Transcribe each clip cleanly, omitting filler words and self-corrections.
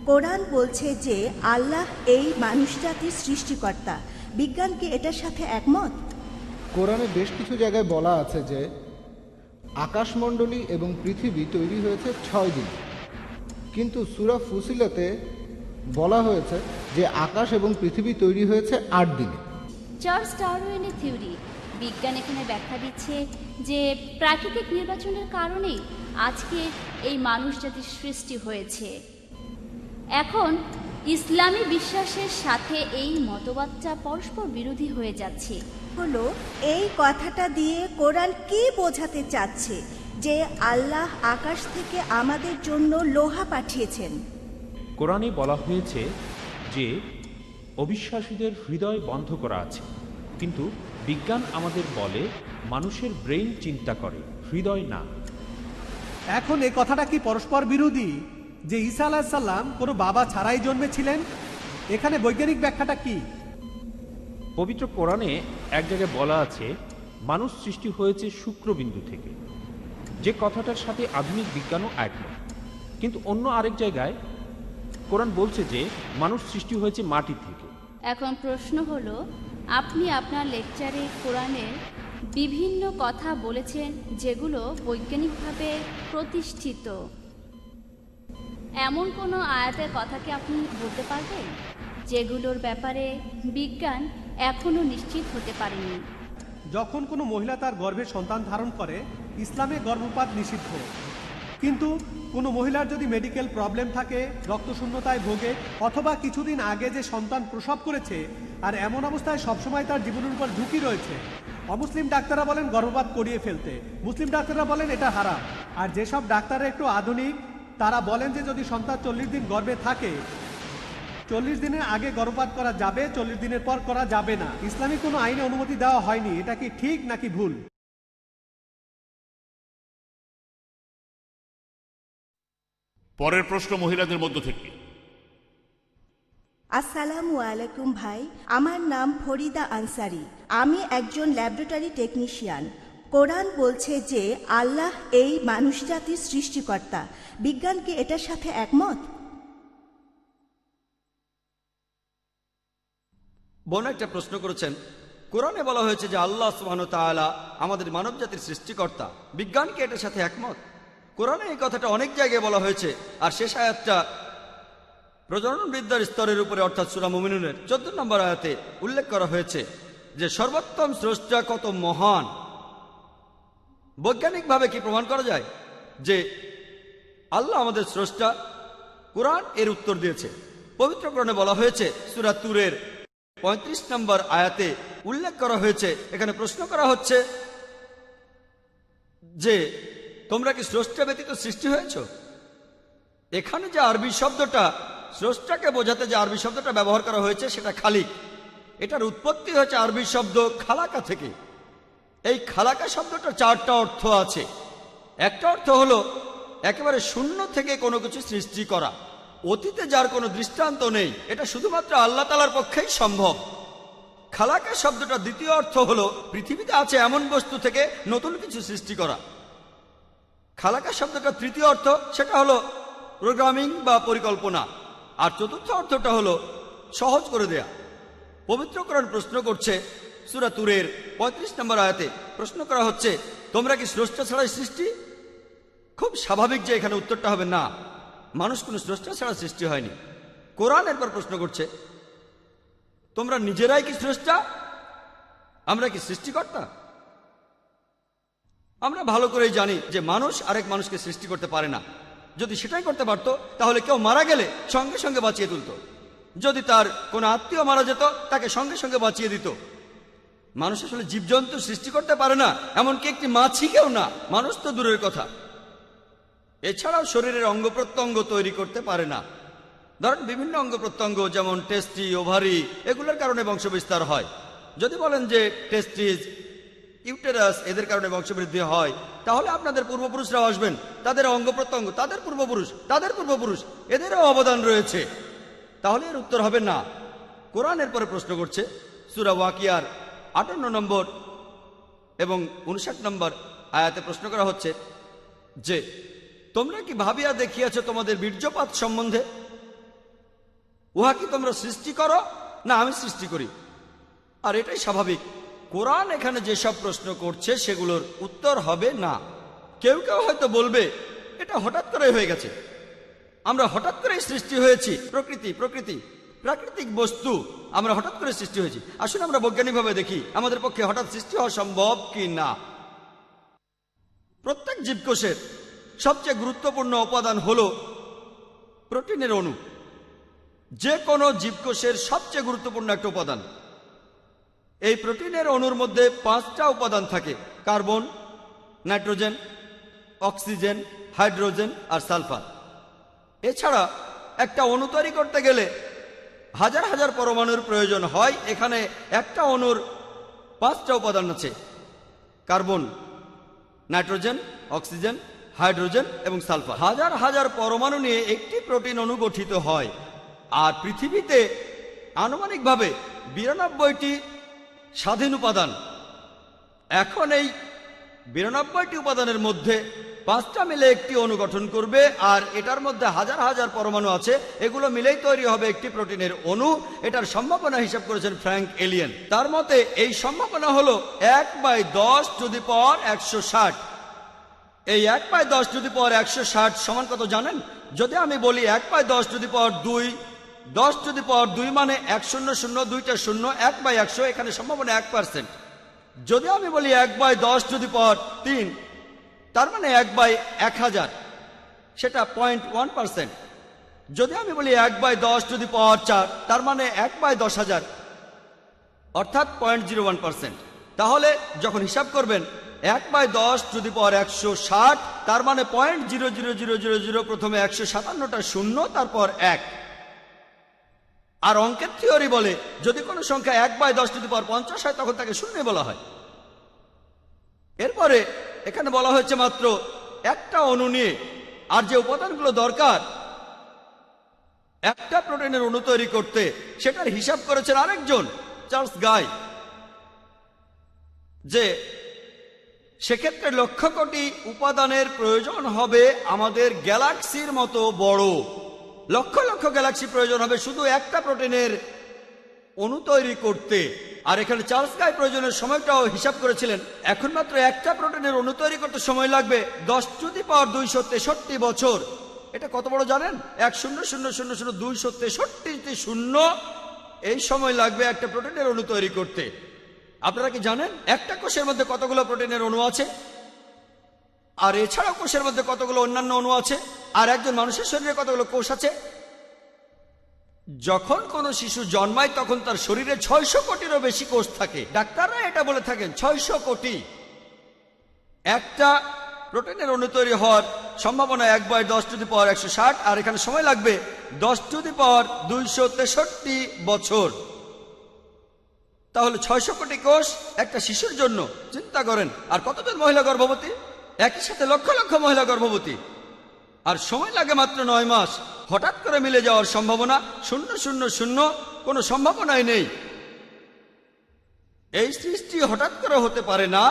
কোরআন বলছে যে আল্লাহ এই মানুষজাতির সৃষ্টিকর্তা। বিজ্ঞান কি এটার সাথে একমত? কোরআনে বেশ কিছু জায়গায় বলা আছে যে আকাশমণ্ডলী এবং পৃথিবী তৈরি হয়েছে 6 দিন, কিন্তু সূরা ফুসিলাতে বলা হয়েছে যে আকাশ এবং পৃথিবী তৈরি হয়েছে 8 দিনে। চার্লস ডারউইনের থিওরি, বিজ্ঞান এখানে ব্যাখ্যা দিচ্ছে যে প্রাকৃতিক নির্বাচনের কারণেই আজকে এই মানুষ জাতির সৃষ্টি হয়েছে। এখন ইসলামী বিশ্বাসের সাথে এই মতবাদটা পরস্পর বিরোধী হয়ে যাচ্ছে। হলো এই কথাটা দিয়ে কোরআন কি বোঝাতে চাচ্ছে? যে আল্লাহ আকাশ থেকে আমাদের জন্য লোহা পাঠিয়েছেন। কোরআনে বলা হয়েছে যে অবিশ্বাসীদের হৃদয় বন্ধ করা আছে, কিন্তু বিজ্ঞান আমাদের বলে মানুষের ব্রেইন চিন্তা করে, হৃদয় না। এখন এই কথাটা কি পরস্পর বিরোধী যে ঈসা আলাইহিসসালাম কোনো বাবা ছাড়াই জন্মেছিলেন? এখানে বৈজ্ঞানিক ব্যাখ্যাটা কি? পবিত্র কোরআনে এক জায়গায় বলা আছে মানুষ সৃষ্টি হয়েছে শুক্রবিন্দু থেকে, যে কথাটার সাথে আধুনিক বিজ্ঞানও একমত। কিন্তু অন্য আরেক জায়গায় কোরআন বলছে যে মানুষ সৃষ্টি হয়েছে মাটি থেকে। এখন প্রশ্ন হলো, আপনি আপনার লেকচারে কোরআনের বিভিন্ন কথা বলেছেন যেগুলো বৈজ্ঞানিকভাবে প্রতিষ্ঠিত। এমন কোনো আয়াতের কথা কি আপনি বলতে পারবেন যেগুলোর ব্যাপারে বিজ্ঞান এখনও নিশ্চিত হতে পারেনি? যখন কোনো মহিলা তার গর্ভে সন্তান ধারণ করে, ইসলামে গর্ভপাত নিষিদ্ধ। কিন্তু কোনো মহিলার যদি মেডিকেল প্রবলেম থাকে, রক্তশূন্যতায় ভোগে, অথবা কিছুদিন আগে যে সন্তান প্রসব করেছে আর এমন অবস্থায় সবসময় তার জীবনের উপর ঝুঁকি রয়েছে, অমুসলিম ডাক্তাররা বলেন গর্ভপাত করিয়ে ফেলতে, মুসলিম ডাক্তাররা বলেন এটা হারাম। আর যেসব ডাক্তাররা একটু আধুনিক তারা বলেন যে যদি সন্তান 40 দিন গর্ভে থাকে, 40 দিনের আগে গর্ভপাত করা যাবে, 40 দিনের পর করা যাবে না। ইসলামিক কোনো আইনে অনুমতি দেওয়া হয়নি। এটা কি ঠিক নাকি ভুল? পরের প্রশ্ন মহিলাদের মধ্য থেকে। আসসালামু আলাইকুম ভাই, আমার নাম ফরিদা আনসারি। আমি একজন ল্যাবরেটরি টেকনিশিয়ান। কোরআন বলছে যে আল্লাহ এই মানুষজাতির সৃষ্টিকর্তা। বিজ্ঞান কি এটার সাথে একমত? বোন একটা প্রশ্ন করেছেন। কোরআনে বলা হয়েছে যে আল্লাহ সুবহানাহু ওয়া তাআলা আমাদের মানব জাতির সৃষ্টিকর্তা। বিজ্ঞান কি এটার সাথে একমত? কোরআনে এই কথাটা অনেক জায়গায় বলা হয়েছে। আর শেষ আয়াতটা প্রজনন বিদ্যার স্তরের উপরে, অর্থাৎ সূরা মুমিনুনের 14 নম্বর আয়াতে উল্লেখ করা হয়েছে যে সর্বোত্তম স্রষ্টা কত মহান। বৈজ্ঞানিকভাবে কি প্রমাণ করা যায় যে আল্লাহ আমাদের স্রষ্টা? কোরআন এর উত্তর দিয়েছে। পবিত্র কোরআনে বলা হয়েছে সূরা তুরের 35 নম্বর আয়াতে উল্লেখ করা হয়েছে, এখানে প্রশ্ন করা হচ্ছে যে তোমরা কি স্রষ্টা ব্যতীত সৃষ্টি হয়েছ? এখানে যে আরবি শব্দটা, স্রষ্টাকে বোঝাতে যে আরবি শব্দটা ব্যবহার করা হয়েছে সেটা খালিক। এটার উৎপত্তি হয়েছে আরবি শব্দ খালাকা থেকে। এই খালাকা শব্দটার 4টা অর্থ আছে। একটা অর্থ হলো একেবারে শূন্য থেকে কোনো কিছু সৃষ্টি করা, অতীতে যার কোনো দৃষ্টান্ত নেই, এটা শুধুমাত্র আল্লাহ তাআলার পক্ষেই সম্ভব। খালাকা শব্দটা দ্বিতীয় অর্থ হলো পৃথিবীতে আছে এমন বস্তু থেকে নতুন কিছু সৃষ্টি করা। খালাকা শব্দটা তৃতীয় অর্থ, সেটা হলো প্রোগ্রামিং বা পরিকল্পনা। আর চতুর্থ অর্থটা হলো সহজ করে দেয়া। পবিত্র কোরআন প্রশ্ন করছে সূরা তুরের 35 নম্বর আয়াতে প্রশ্ন করা হচ্ছে, তোমরা কি স্রষ্টা ছাড়াই সৃষ্টি? খুব স্বাভাবিক যে এখানে উত্তরটা হবে না, মানুষ কোনো স্রষ্টা ছাড়া সৃষ্টি হয়নি। কোরআন এরপর প্রশ্ন করছে, তোমরা নিজেরাই কি স্রষ্টা? আমরা কি সৃষ্টিকর্তা? আমরা ভালো করেই জানি যে মানুষ আরেক মানুষকে সৃষ্টি করতে পারে না। যদি সেটাই করতে পারত তাহলে কেউ মারা গেলে সঙ্গে সঙ্গে বাঁচিয়ে তুলত। যদি তার কোনো আত্মীয় মারা যেত তাকে সঙ্গে সঙ্গে বাঁচিয়ে দিত। মানুষ আসলে জীবজন্তু সৃষ্টি করতে পারে না, এমনকি একটি মাছিকেও না, মানুষ তো দূরের কথা। এছাড়াও শরীরের অঙ্গ প্রত্যঙ্গ তৈরি করতে পারে না। ধরেন বিভিন্ন অঙ্গ প্রত্যঙ্গ যেমন টেস্টি, ওভারি, এগুলোর কারণে বংশবিস্তার হয়। যদি বলেন যে টেস্টিস, ইউটেরাস এদের কারণে বংশবৃদ্ধি হয়, তাহলে আপনাদের পূর্বপুরুষরাও আসবেন, তাদের অঙ্গ প্রত্যঙ্গ, তাদের পূর্বপুরুষ এদেরও অবদান রয়েছে। তাহলে এর উত্তর হবে না। কোরআন এরপরে প্রশ্ন করছে সূরা ওয়াকিয়ার 58 নম্বর এবং 59 নম্বর আয়াতে প্রশ্ন করা হচ্ছে যে তোমরা কি ভাবিয়া দেখিয়াছ তোমাদের বীর্যপাত সম্বন্ধে? উহা কি তোমরা সৃষ্টি করো না আমি সৃষ্টি করি? আর এটাই স্বাভাবিক। কোরআন এখানে যেসব প্রশ্ন করছে সেগুলোর উত্তর হবে না। কেউ কেউ হয়তো বলবে এটা হঠাৎ করে হয়ে গেছে, আমরা হঠাৎ করেই সৃষ্টি হয়েছি, প্রাকৃতিক বস্তু আমরা হঠাৎ করে সৃষ্টি হয়েছি। আসুন আমরা বৈজ্ঞানিকভাবে দেখি আমাদের পক্ষে হঠাৎ সৃষ্টি হওয়া সম্ভব কি না। প্রত্যেক জীবকোষের সবচেয়ে গুরুত্বপূর্ণ উপাদান হলো প্রোটিনের অণু। যে কোনো জীবকোষের সবচেয়ে গুরুত্বপূর্ণ একটা উপাদান। এই প্রোটিনের অণুর মধ্যে 5টা উপাদান থাকে: কার্বন, নাইট্রোজেন, অক্সিজেন, হাইড্রোজেন আর সালফার। এছাড়া একটা অণু তৈরি করতে গেলে হাজার হাজার পরমাণুর প্রয়োজন হয়। এখানে একটা অণুর 5টা উপাদান আছে: কার্বন, নাইট্রোজেন, অক্সিজেন, হাইড্রোজেন এবং সালফার। হাজার হাজার পরমাণু নিয়ে একটি প্রোটিন অণু গঠিত হয়। আর পৃথিবীতে আনুমানিকভাবে 92টি স্বাধীন উপাদান। এখন এই 92টি উপাদানের মধ্যে 5টা মিলে একটি অণু গঠন করবে, আর এটার মধ্যে হাজার হাজার পরমাণু আছে। এগুলো মিলেই তৈরি হবে একটি প্রোটিনের অণু। এটার সম্ভাবনা হিসাব করেছেন ফ্র্যাঙ্ক এলিয়েন। তার মতে এই সম্ভাবনা হলো 1/10⁻160। এই 1/10⁻160 সমান কত জানেন? যদি আমি বলি 1/10⁻2, 10⁻2 মানে 1 0 0 2টা 0, 1/100, এখানে সম্ভাবনা 1%। যদি আমি বলি 1/10⁻3, তার মানে 1/1000, সেটা 0.1%। যদি আমি বলি 1/10⁻4, তার মানে 1/10,000, অর্থাৎ 0.01%। তাহলে যখন হিসাব করবেন 1/10⁻160, তার মানে 0.00000, প্রথমে 157টা শূন্য, তারপর 1। আর অঙ্কের থিওরি বলে যদি কোনো সংখ্যা 1/10⁻50 হয় তখন তাকে শূন্য বলা হয়। এরপরে এখানে বলা হয়েছে মাত্র একটা অণু নিয়ে, আর যে উপাদানগুলো দরকার একটা প্রোটিনের অণু তৈরি করতে সেটার হিসাব করেছেন আরেকজন, চার্লস গাই, যে সেক্ষেত্রে লক্ষ কোটি উপাদানের প্রয়োজন হবে আমাদের গ্যালাক্সির মতো বড়। লক্ষ লক্ষ গ্যালাক্সি প্রয়োজন হবে শুধু একটা প্রোটিনের অণু তৈরি করতে। আর এখানে চার্লস গাই প্রয়োজনের সময়টাও হিসাব করেছিলেন। এখন মাত্র একটা প্রোটিনের অণু তৈরি করতে সময় লাগবে 10⁻263 বছর। এটা কত বড় জানেন? 100,000,263টি শূন্য। এই সময় লাগবে একটা প্রোটিনের অণু তৈরি করতে। আপনারা কি জানেন একটা কোষের মধ্যে কতগুলো প্রোটিনের অণু আছে? আর এছাড়াও কোষের মধ্যে কতগুলো অন্যান্য অণু আছে? আর একজন মানুষের শরীরে কতগুলো কোষ আছে? যখন কোনো শিশু জন্মায় তখন তার শরীরে 600 কোটিরও বেশি কোষ থাকে। ডাক্তাররা এটা বলে থাকেন 600 কোটি। একটা প্রোটিনের অণু তৈরি হওয়ার সম্ভাবনা 1/10⁻160, আর এখানে সময় লাগবে 10⁻263 বছর। তাহলে 600 কোটি কোষ একটা শিশুর জন্য। চিন্তা করেন। আর কতজন মহিলা গর্ভবতী? একই সাথে লক্ষ লক্ষ মহিলা গর্ভবতী। আর সময় লাগে মাত্র 9 মাস। হঠাৎ করে মিলে যাওয়ার সম্ভাবনা 000, কোনো সম্ভাবনাই নেই। এই সৃষ্টি হঠাৎ করে হতে পারে না,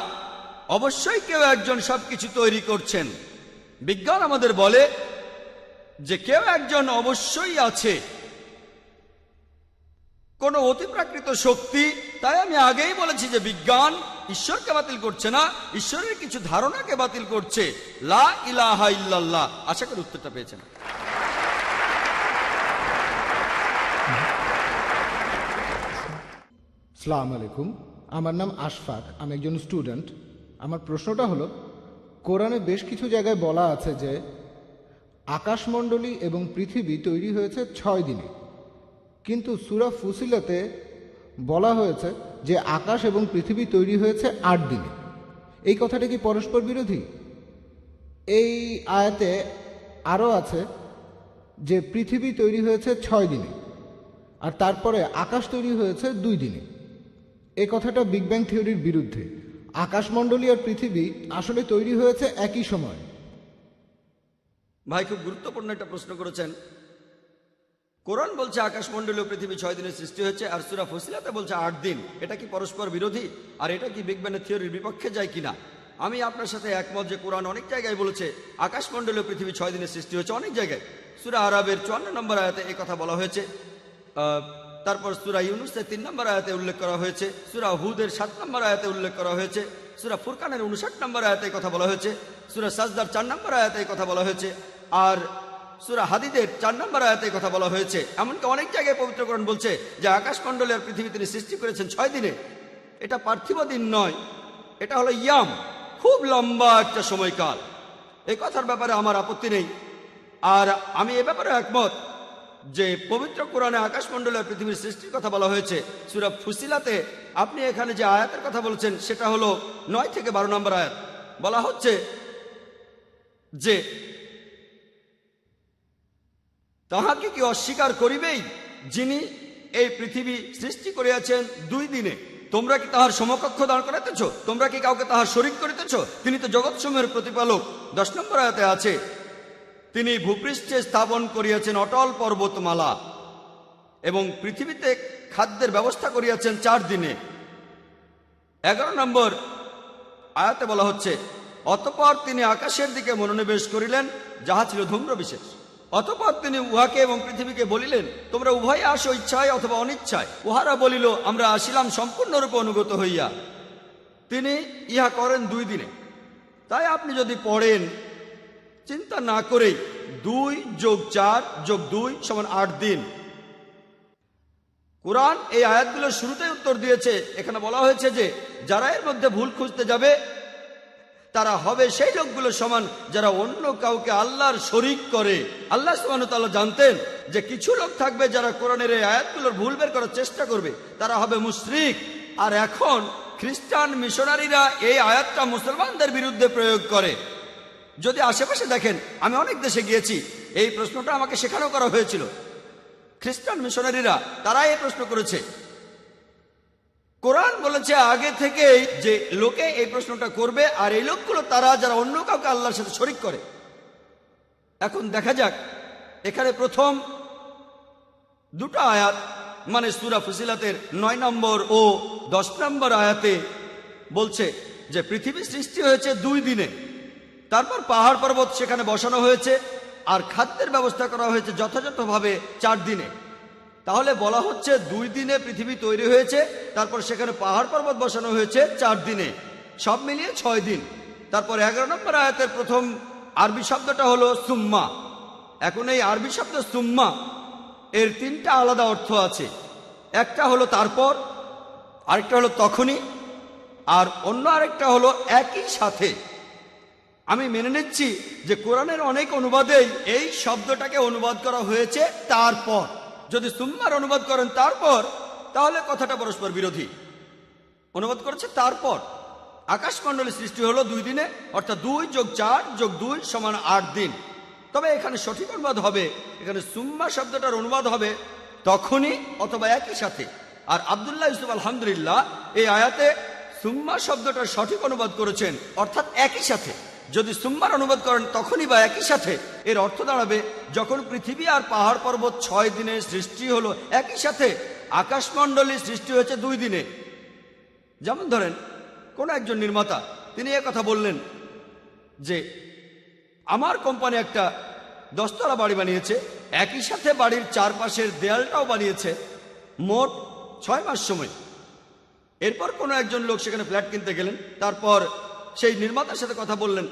অবশ্যই কেউ একজন সবকিছু তৈরি করছেন। বিজ্ঞান আমাদের বলে যে কেউ একজন অবশ্যই আছে, কোনো অতিপ্রাকৃত শক্তি। তাই আমি আগেই বলেছি যে বিজ্ঞান ঈশ্বরকে বাতিল করছে না, ঈশ্বরের কিছু ধারণাকে বাতিল করছে। লা ইলাহা ইল্লাল্লাহ। আশা করি উত্তরটা পেয়েছেন। আসসালামু আলাইকুম, আমার নাম আশফাক, আমি একজন স্টুডেন্ট। আমার প্রশ্নটা হলো, কোরআনে বেশ কিছু জায়গায় বলা আছে যে আকাশমণ্ডলী এবং পৃথিবী তৈরি হয়েছে 6 দিনে, কিন্তু সূরা ফুসিলাতে বলা হয়েছে যে আকাশ এবং পৃথিবী তৈরি হয়েছে 8 দিনে। এই কথাটা কি পরস্পর বিরোধী? এই আয়াতে আরও আছে যে পৃথিবী তৈরি হয়েছে 6 দিনে, আর তারপরে আকাশ তৈরি হয়েছে 2 দিনে। এই কথাটা বিগ ব্যাং থিওরির বিরুদ্ধে। আকাশমণ্ডলী আর পৃথিবী আসলে তৈরি হয়েছে একই সময়। ভাই খুব গুরুত্বপূর্ণ একটা প্রশ্ন করেছেন। কোরআন বলছে আকাশমণ্ডলী ও পৃথিবী 6 দিনে সৃষ্টি হয়েছে, আর সূরা ফুসিলাতে বলছে 8 দিন। এটা কি পরস্পর বিরোধী? আর এটা কি বিগ ব্যাং থিওরির বিপক্ষে যায় কিনা? আমি আপনার সাথে একমত যে কোরআন অনেক জায়গায় বলেছে আকাশমণ্ডলী ও পৃথিবী 6 দিনে সৃষ্টি হয়েছে। অনেক জায়গায় সূরা আরাবের 54 নম্বর আয়াতে এই কথা বলা হয়েছে। তারপর সূরা ইউনূসের 3 নম্বর আয়াতে উল্লেখ করা হয়েছে, সূরা হুদের 7 নম্বর আয়াতে উল্লেখ করা হয়েছে, সূরা ফুরকানের 59 নম্বর আয়াতে কথা বলা হয়েছে, সূরা সাজদার 4 নম্বর আয়াতে কথা বলা হয়েছে, আর সূরা হাদিদের 4 নম্বর আয়াতে কথা বলা হয়েছে। এমনকি অনেক জায়গায় পবিত্র কোরআন বলছে যে আকাশমণ্ডলী আর পৃথিবী তিনি সৃষ্টি করেছেন 6 দিনে। এটা পার্থিব দিন নয়, এটা হলো ইয়াম, খুব লম্বা একটা সময়কাল। এই কথার ব্যাপারে আমার আপত্তি নেই। আর আমি এ ব্যাপারে একমত যে পবিত্র কোরআনে আকাশমণ্ডলী আর পৃথিবীর সৃষ্টির কথা বলা হয়েছে। সূরা ফুসিলাতে আপনি এখানে যে আয়াতের কথা বলছেন সেটা হলো 9 থেকে 12 নম্বর আয়াত। বলা হচ্ছে যে তাহাকে কি অস্বীকার করিবেই যিনি এই পৃথিবী সৃষ্টি করিয়াছেন 2 দিনে? তোমরা কি তাহার সমকক্ষ দাঁড় করাইতেছ? তোমরা কি কাউকে তাহার শরীক করিতেছ? তিনি তো জগৎসমূহের প্রতিপালক। 10 নম্বর আয়াতে আছে তিনি ভূপৃষ্ঠে স্থাপন করিয়াছেন অটল পর্বতমালা এবং পৃথিবীতে খাদ্যের ব্যবস্থা করিয়াছেন 4 দিনে। 11 নম্বর আয়াতে বলা হচ্ছে অতঃপর তিনি আকাশের দিকে মনোনিবেশ করিলেন, যাহা ছিল ধূম্র বিশেষ। অতঃপর তিনি উহাকে এবং পৃথিবীকে বলিলেন, তোমরা উভয়ে আসো ইচ্ছায় অথবা অনিচ্ছায়। উহারা বলিল, আমরা আসিলাম সম্পূর্ণরূপে অনুগত হইয়া। তিনি ইহা করেন 2 দিনে। তাই আপনি যদি পড়েন চিন্তা না করেই 2 + 4 + 2 = 8 দিন। কোরআন এই আয়াতগুলোর শুরুতেই উত্তর দিয়েছে। এখানে বলা হয়েছে যে যারা এর মধ্যে ভুল খুঁজতে যাবে তারা হবে সেই লোকগুলো সমান যারা অন্য কাউকে আল্লাহর শরীক করে। আল্লাহ সুবহানাহু ওয়া তাআলা জানতেন যে কিছু লোক থাকবে যারা কোরআনের এই আয়াতগুলোর ভুল বের করার চেষ্টা করবে, তারা হবে মুশরিক। আর এখন খ্রিস্টান মিশনারিরা এই আয়াতটা মুসলমানদের বিরুদ্ধে প্রয়োগ করে। যদি আশেপাশে দেখেন, আমি অনেক দেশে গিয়েছি, এই প্রশ্নটা আমাকে শেখানো করা হয়েছিল। খ্রিস্টান মিশনারিরা তারা এই প্রশ্ন করেছে। কোরআন বলেছে আগে থেকেই যে লোকে এই প্রশ্নটা করবে, আর এই লোকগুলো তারা যারা অন্য কাউকে আল্লাহর সাথে শরীক করে। এখন দেখা যাক এখানে প্রথম 2টা আয়াত, মানে সূরা ফুসিলাতের 9 নম্বর ও 10 নম্বর আয়াতে বলছে যে পৃথিবী সৃষ্টি হয়েছে 2 দিনে। তারপর পাহাড় পর্বত সেখানে বসানো হয়েছে আর খাদ্যের ব্যবস্থা করা হয়েছে যথাযথভাবে 4 দিনে। তাহলে বলা হচ্ছে 2 দিনে পৃথিবী তৈরি হয়েছে, তারপর সেখানে পাহাড় পর্বত বসানো হয়েছে 4 দিনে, সব মিলিয়ে 6 দিন। তারপর 11 নম্বর আয়াতের প্রথম আরবি শব্দটা হলো সুম্মা। এখন এই আরবি শব্দ সুম্মা এর 3টা আলাদা অর্থ আছে। একটা হলো তারপর, আরেকটা হলো তখনই, আর অন্য আরেকটা হলো একই সাথে। আমি মেনে নিচ্ছি যে কোরআনের অনেক অনুবাদেই এই শব্দটাকে অনুবাদ করা হয়েছে তারপর। যদি সুম্মার অনুবাদ করেন তারপর, তাহলে কথাটা পরস্পর বিরোধী। অনুবাদ করেছে তারপর। আকাশমণ্ডলী সৃষ্টি হলো 2 দিনে, অর্থাৎ 2 + 4 + 2 = 8 দিন। তবে এখানে সঠিক অনুবাদ হবে, এখানে সুম্মা শব্দটার অনুবাদ হবে তখনই অথবা একই সাথে। আর আব্দুল্লাহ ইউসুফ আলহামদুলিল্লাহ এই আয়াতে সুম্মা শব্দটার সঠিক অনুবাদ করেছেন, অর্থাৎ একই সাথে। যদি সুম্মার অনুবাদ করেন তখনই বা একই সাথে, এর অর্থ দাঁড়াবে যখন পৃথিবী আর পাহাড় পর্বত 6 দিনে সৃষ্টি হলো, একই সাথে আকাশমণ্ডলী সৃষ্টি হয়েছে 2 দিনে। যেমন ধরেন কোন একজন নির্মাতা, তিনি কথা বললেন যে আমার কোম্পানি একটা 10 তলা বাড়ি বানিয়েছে, একই সাথে বাড়ির চারপাশের দেয়ালটাও বানিয়েছে, মোট 6 মাস সময়। এরপর কোনো একজন লোক সেখানে ফ্ল্যাট কিনতে গেলেন, তারপর সেই নির্মাতার সাথে কথা বললেন,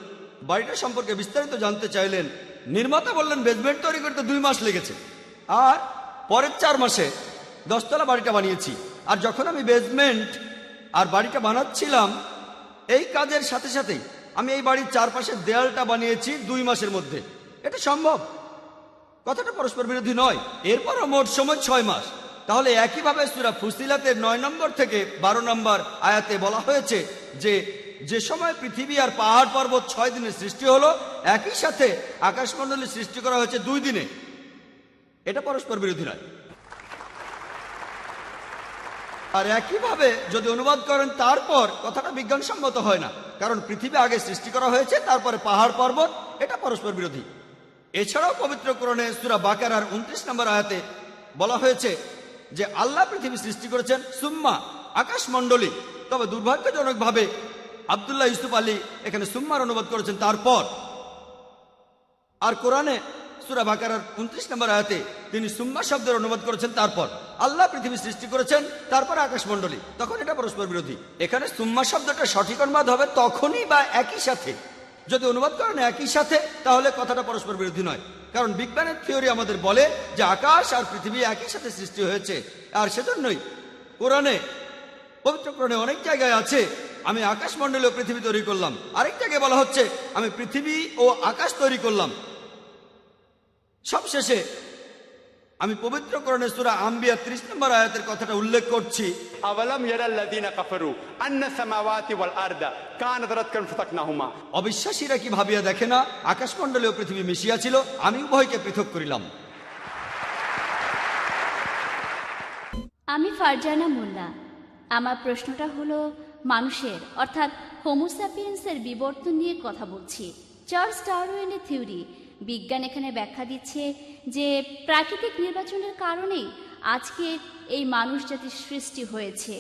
বাড়িটা সম্পর্কে বিস্তারিত জানতে চাইলেন। নির্মাতা বললেন বেসমেন্ট তৈরি করতে 2 মাস লেগেছে, আর পরের 4 মাসে 10 তলা বাড়িটা বানিয়েছি। আর যখন আমি বেসমেন্ট আর বাড়িটা বানাচ্ছিলাম, এই কাজের সাথে সাথেই আমি এই বাড়ির চারপাশের দেয়ালটা বানিয়েছি 2 মাসের মধ্যে। এটা সম্ভব, কথাটা পরস্পর বিরোধী নয়। এরপরও মোট সময় 6 মাস। তাহলে একইভাবে সূরা ফুসিলাতের 9 নম্বর থেকে 12 নম্বর আয়াতে বলা হয়েছে যে সময় পৃথিবী আর পাহাড় পর্বত 6 দিনে সৃষ্টি হলো, একই সাথে আকাশমণ্ডলী সৃষ্টি করা হয়েছে 2 দিনে। এটা পরস্পর বিরোধী নয়। আর একইভাবে যদি অনুবাদ করেন তারপর, কথাটা বিজ্ঞানসম্মত হয় না, কারণ পৃথিবী আগে সৃষ্টি করা হয়েছে, তারপরে পাহাড় পর্বত, এটা পরস্পর বিরোধী। এছাড়াও পবিত্র কোরআনে সূরা বাকারার 29 নম্বর আয়াতে বলা হয়েছে যে আল্লাহ পৃথিবী সৃষ্টি করেছেন সুম্মা, আকাশমণ্ডলী। তবে দুর্ভাগ্যজনকভাবে আব্দুল্লাহ ইউসুফ আলী এখানে সুম্মার অনুবাদ করেছেন তারপর। আর কোরআনে সূরা বাকারার 29 নম্বর আয়াতে তিনি সুম্মা শব্দের অনুবাদ করেছেন তারপর। আল্লাহ পৃথিবী সৃষ্টি করেছেন, তারপর আকাশমণ্ডলী, তখন এটা পরস্পর বিরোধী। এখানে সুম্মা শব্দটা সঠিক অনুবাদ হবে তখনই বা একই সাথে। যদি অনুবাদ করেন একই সাথে, তাহলে কথাটা পরস্পর বিরোধী নয়। কারণ বিজ্ঞানের থিওরি আমাদের বলে যে আকাশ আর পৃথিবী একই সাথে সৃষ্টি হয়েছে। আর সেজন্যই কোরআনে, পবিত্র কোরআনে অনেক জায়গায় আছে আমি আকাশমণ্ডলী ও পৃথিবী তৈরি করলাম, আরেক জায়গায় বলা হচ্ছে আমি পৃথিবী ও আকাশ তৈরি করলাম। সবশেষে আমি পবিত্র কোরআনের সূরা আম্বিয়া 30 নম্বর আয়াতের কথাটা উল্লেখ করছি। أولم يرى الذين كفروا أن السماوات والأرض كانت رتقا ففتقناهما। অবিশ্বাসীরা কি ভাবিয়া দেখে না আকাশমণ্ডলী ও পৃথিবী মিশিয়া ছিল, আমি উভয়কে পৃথক করিলাম। আমি ফারজানা মোল্লা। আমার প্রশ্নটা হলো মানুষের অর্থাৎ হোমোস্যাপিয়েন্সের বিবর্তন নিয়ে কথা বলছি। চার্লস ডারউইনের থিওরি, বিজ্ঞান এখানে ব্যাখ্যা দিচ্ছে যে প্রাকৃতিক নির্বাচনের কারণেই আজকে এই মানুষ জাতির সৃষ্টি হয়েছে।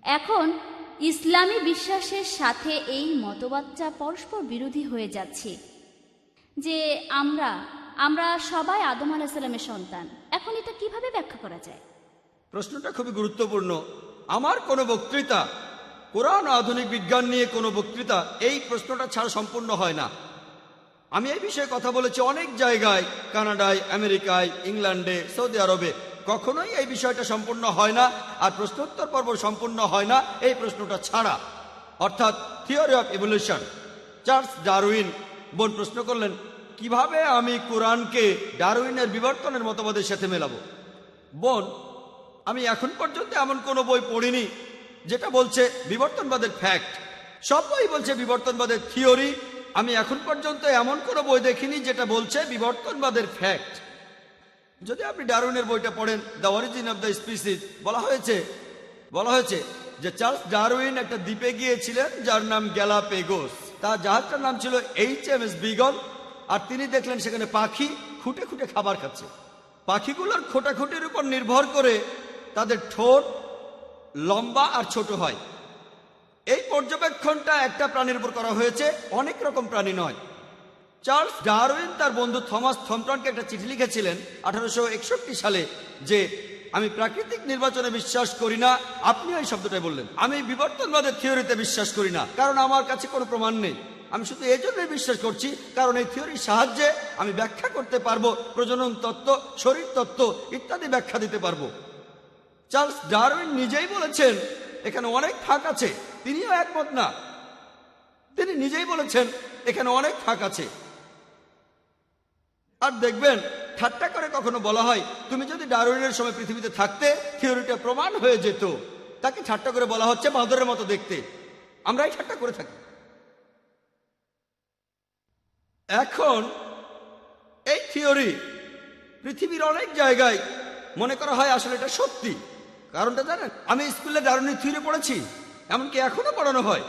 এখন ইসলামী বিশ্বাসের সাথে এই মতবাদটা পরস্পর বিরোধী হয়ে যাচ্ছে যে আমরা সবাই আদম আলাইহিস সালামের সন্তান। এখন এটা কিভাবে ব্যাখ্যা করা যায়? প্রশ্নটা খুবই গুরুত্বপূর্ণ। আমার কোনো বক্তৃতা, কোরআন ও আধুনিক বিজ্ঞান নিয়ে কোনো বক্তৃতা এই প্রশ্নটা ছাড়া সম্পূর্ণ হয় না। আমি এই বিষয়ে কথা বলেছি অনেক জায়গায়, কানাডায়, আমেরিকায়, ইংল্যান্ডে, সৌদি আরবে। কখনোই এই বিষয়টা সম্পূর্ণ হয় না, আর প্রশ্নোত্তর পর্ব সম্পূর্ণ হয় না এই প্রশ্নটা ছাড়া, অর্থাৎ theory of evolution. Charles Darwin বোন প্রশ্ন করলেন, কিভাবে আমি কোরআনকে ডারউইনের বিবর্তনের মতবাদের সাথে মেলাবো? বোন, আমি এখন পর্যন্ত এমন কোনো বই পড়িনি যেটা বলছে বিবর্তনবাদের ফ্যাক্ট। সব বই বলছে বিবর্তনবাদের থিওরি। আমি এখন পর্যন্ত এমন কোনো বই দেখিনি যেটা বলছে বিবর্তনবাদের ফ্যাক্ট। যদি আপনি ডারউইনের বইটা পড়েন, the origin of the species, বলা হয়েছে যে চার্লস ডারউইন একটা দ্বীপে গিয়েছিলেন যার নাম গ্যালাপেগোস। তার জাহাজটার নাম ছিল HMS বিগল। আর তিনি দেখলেন সেখানে পাখি খুঁটে খুঁটে খাবার খাচ্ছে। পাখিগুলোর খোঁটাখুটির উপর নির্ভর করে তাদের ঠোঁট লম্বা আর ছোট হয়। এই পর্যবেক্ষণটা একটা প্রাণীর উপর করা হয়েছে, অনেক রকম প্রাণী নয়। চার্লস ডারউইন তার বন্ধু থমাস থমটনকে একটা চিঠি লিখেছিলেন 1861 সালে যে আমি প্রাকৃতিক নির্বাচনে বিশ্বাস করি না। আপনি এই শব্দটাই বললেন। আমি বিবর্তনবাদের থিওরিতে বিশ্বাস করি না, কারণ আমার কাছে কোনো প্রমাণ নেই। আমি শুধু এই জন্যই বিশ্বাস করছি কারণ এই থিওরির সাহায্যে আমি ব্যাখ্যা করতে পারবো, প্রজনন তত্ত্ব, শরীর তত্ত্ব ইত্যাদি ব্যাখ্যা দিতে পারবো। চার্লস ডারউইন নিজেই বলেছেন এখানে অনেক ফাঁক আছে। তিনিও একমত না, তিনি নিজেই বলেছেন এখানে অনেক ফাঁক আছে। আর দেখবেন ঠাট্টা করে কখনো বলা হয় তুমি যদি ডারউইনের সময় পৃথিবীতে থাকতে থিওরিটা প্রমাণ হয়ে যেত। তাকে ঠাট্টা করে বলা হচ্ছে বাঁদরের মতো দেখতে। আমরাই ঠাট্টা করে থাকি। এখন এই থিওরি পৃথিবীর অনেক জায়গায় মনে করা হয় আসলে এটা সত্যি। কারণটা জানেন? আমি স্কুলে ডারউইনের থিওরি পড়েছি, এমনকি এখনো পড়ানো হয়।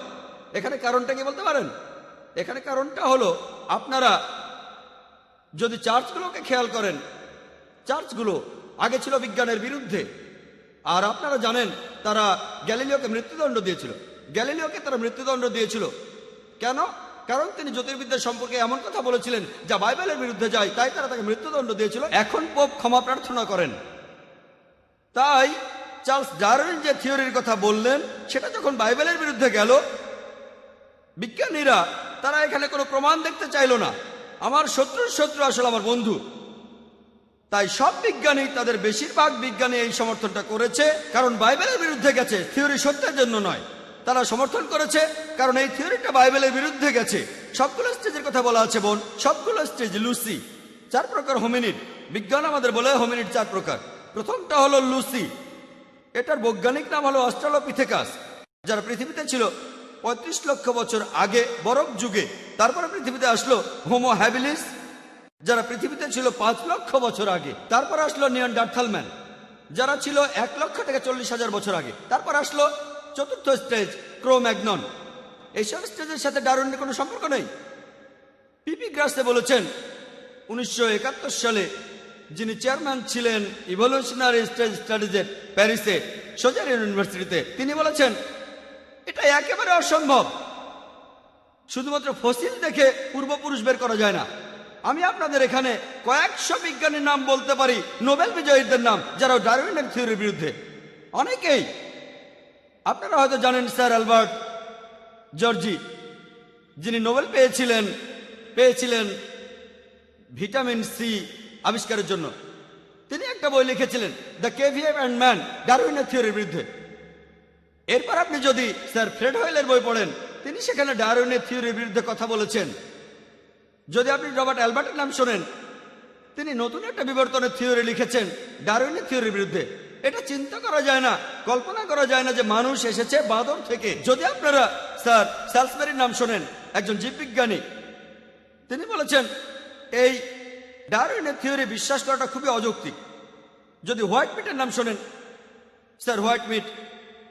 এখানে কারণটা কি বলতে পারেন? এখানে কারণটা হলো, আপনারা যদি চার্চগুলোকে খেয়াল করেন, চার্চগুলো আগে ছিল বিজ্ঞানের বিরুদ্ধে। আর আপনারা জানেন তারা গ্যালিলিওকে মৃত্যুদণ্ড দিয়েছিল। গ্যালিলিওকে তারা মৃত্যুদণ্ড দিয়েছিল কেন? কারণ তিনি জ্যোতির্বিদ্যা সম্পর্কে এমন কথা বলেছিলেন যা বাইবেলের বিরুদ্ধে যায়, তাই তারা তাকে মৃত্যুদণ্ড দিয়েছিল। এখন পোপ ক্ষমা প্রার্থনা করেন। তাই চার্লস ডারউইন যে থিওরির কথা বললেন সেটা যখন বাইবেলের বিরুদ্ধে গেল, বিজ্ঞানীরা তারা এখানে কোনো প্রমাণ দেখতে চাইল না। আমার শত্রুর শত্রু আসলে আমার বন্ধু। তাই সব বিজ্ঞানী, তাদের বেশিরভাগ বিজ্ঞানী এই সমর্থনটা করেছে কারণ বাইবেলের বিরুদ্ধে গেছে, থিওরি সত্যের জন্য নয়। তারা সমর্থন করেছে কারণ এই থিওরিটা বাইবেলের বিরুদ্ধে গেছে। সবগুলো স্টেজের কথা বলা আছে বোন, সবগুলো স্টেজ। লুসি 4 প্রকার হোমিনিড। বিজ্ঞান আমাদের বলে হোমিনিড 4 প্রকার। প্রথমটা হলো লুসি, এটার বৈজ্ঞানিক নাম হলো অস্ট্রালোপিথেকাস, যারা পৃথিবীতে ছিল 35 লক্ষ বছর আগে বরফ যুগে। তারপরে পৃথিবীতে আসলো হোমো হ্যাবিলিস, যারা পৃথিবীতে ছিল 5 লক্ষ বছর আগে। তারপর আসলো নিয়ানডার্থাল ম্যান, যারা ছিল 1 লক্ষ থেকে 40,000 বছর আগে। তারপর আসলো চতুর্থ স্টেজ, ক্রো-ম্যাগনন। এইসব স্টেজের সাথে ডারউইনের কোনো সম্পর্ক নেই। পিপি গ্রাসে বলেছেন 1971 সালে, যিনি চেয়ারম্যান ছিলেন ইভলিউশনারি স্টেজ স্টাডিজের প্যারিসে সোজার ইউনিভার্সিটিতে, তিনি বলেছেন এটা একেবারে অসম্ভব। শুধুমাত্র ফসিল দেখে পূর্বপুরুষ বের করা যায় না। আমি আপনাদের এখানে কয়েকশো বিজ্ঞানীর নাম বলতে পারি, নোবেল বিজয়ীদের নাম, যারা ডারউইনের থিওরির বিরুদ্ধে। অনেকেই আপনারা হয়তো জানেন স্যার অ্যালবার্ট জর্জি, যিনি নোবেল পেয়েছিলেন ভিটামিন সি আবিষ্কারের জন্য। তিনি একটা বই লিখেছিলেন দ্য কেভিএম অ্যান্ড ম্যান, ডারউইনের থিওরির বিরুদ্ধে। এরপর আপনি যদি স্যার ফ্রেড হোয়েলের বই পড়েন, তিনি সেখানে ডারউইনের থিওরির বিরুদ্ধে কথা বলেছেন। যদি আপনি রবার্ট অ্যালবার্টের নাম শোনেন, তিনি নতুন একটা বিবর্তনের থিওরি লিখেছেন ডারউইনের থিওরির বিরুদ্ধে। এটা চিন্তা করা যায় না, কল্পনা করা যায় না যে মানুষ এসেছে বাঁদর থেকে। যদি আপনারা স্যার স্যালসবেরির নাম শোনেন, একজন জীববিজ্ঞানী, তিনি বলেছেন এই ডারউইনের থিওরি বিশ্বাস করাটা খুবই অযৌক্তিক। যদি হোয়াইট মিটের নাম শোনেন, স্যার হোয়াইট মিট,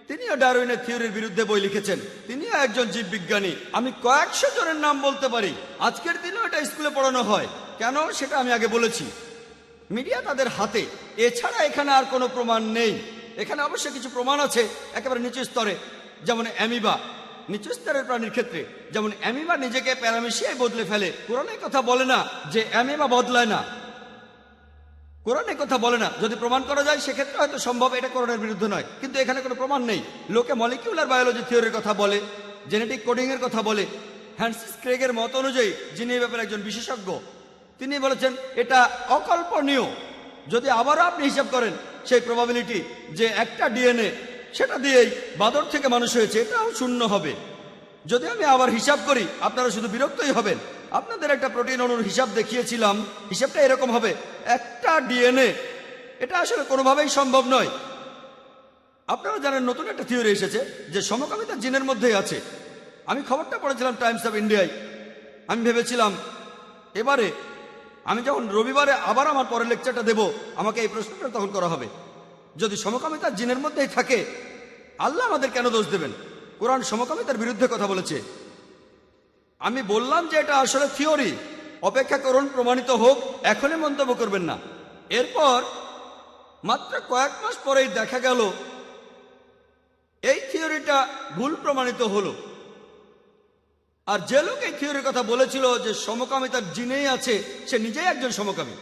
তিনিও ডারউইনের থিওরির বিরুদ্ধে বই লিখেছেন। তিনিও একজন জীববিজ্ঞানী। আমি কয়েকশো জনের নাম বলতে পারি। আজকের দিনেও এটা স্কুলে পড়ানো হয়। কেন সেটা আমি আগে বলেছি। মিডিয়া তাদের হাতে, এছাড়া এখানে আর কোনো প্রমাণ নেই। এখানে অবশ্যই কিছু প্রমাণ আছে একেবারে নিচু স্তরে, যেমন অ্যামিবা। নিচু স্তরের প্রাণীর ক্ষেত্রে যেমন অ্যামিবা নিজেকে প্যারামিশিয়ায় বদলে ফেলে। কোরআনে কথা বলে না যে অ্যামিবা বদলায় না, কোরআনে কথা বলে না। যদি প্রমাণ করা যায় সেক্ষেত্রে হয়তো সম্ভব, এটা কোরআনের বিরুদ্ধে নয়, কিন্তু এখানে কোনো প্রমাণ নেই। লোকে মলিকিউলার বায়োলজি থিওরির কথা বলে, জেনেটিক কোডিং এর কথা বলে। হ্যান্সিস ক্রেগের মত অনুযায়ী, যিনি এই ব্যাপারে একজন বিশেষজ্ঞ, তিনি বলেছেন এটা অকল্পনীয়। যদি আবারও আপনি হিসাব করেন সেই প্রবাবিলিটি যে একটা ডিএনএ সেটা দিয়েই বাঁদর থেকে মানুষ হয়েছে, এটাও শূন্য হবে। যদি আমি আবার হিসাব করি, আপনারা শুধু বিরক্তই হবেন। আপনাদের একটা প্রোটিন অণুর হিসাব দেখিয়েছিলাম, হিসাবটা এরকম হবে, একটা ডিএনএ। এটা আসলে কোনোভাবেই সম্ভব নয়। আপনারা জানেন নতুন একটা থিওরি এসেছে যে সমকামিতা জিনের মধ্যেই আছে। আমি খবরটা পড়েছিলাম টাইমস অফ ইন্ডিয়ায়। আমি ভেবেছিলাম এবারে আমি যখন রবিবারে আবার আমার পরের লেকচারটা দেব, আমাকে এই প্রশ্নটা তখন করা হবে, যদি সমকামিতা জিনের মধ্যেই থাকে, আল্লাহ আমাদের কেন দোষ দেবেন? কোরআন সমকামিতার বিরুদ্ধে কথা বলেছে। আমি বললাম যে এটা আসলে থিওরি, অপেক্ষা করুন প্রমাণিত হোক, এখনই মন্তব্য করবেন না। এরপর মাত্র কয়েক মাস পরেই দেখা গেল এই থিওরিটা ভুল প্রমাণিত হলো। আর যে লোক এই থিওরির কথা বলেছিল যে সমকামিতার জিনেই আছে, সে নিজেই একজন সমকামী।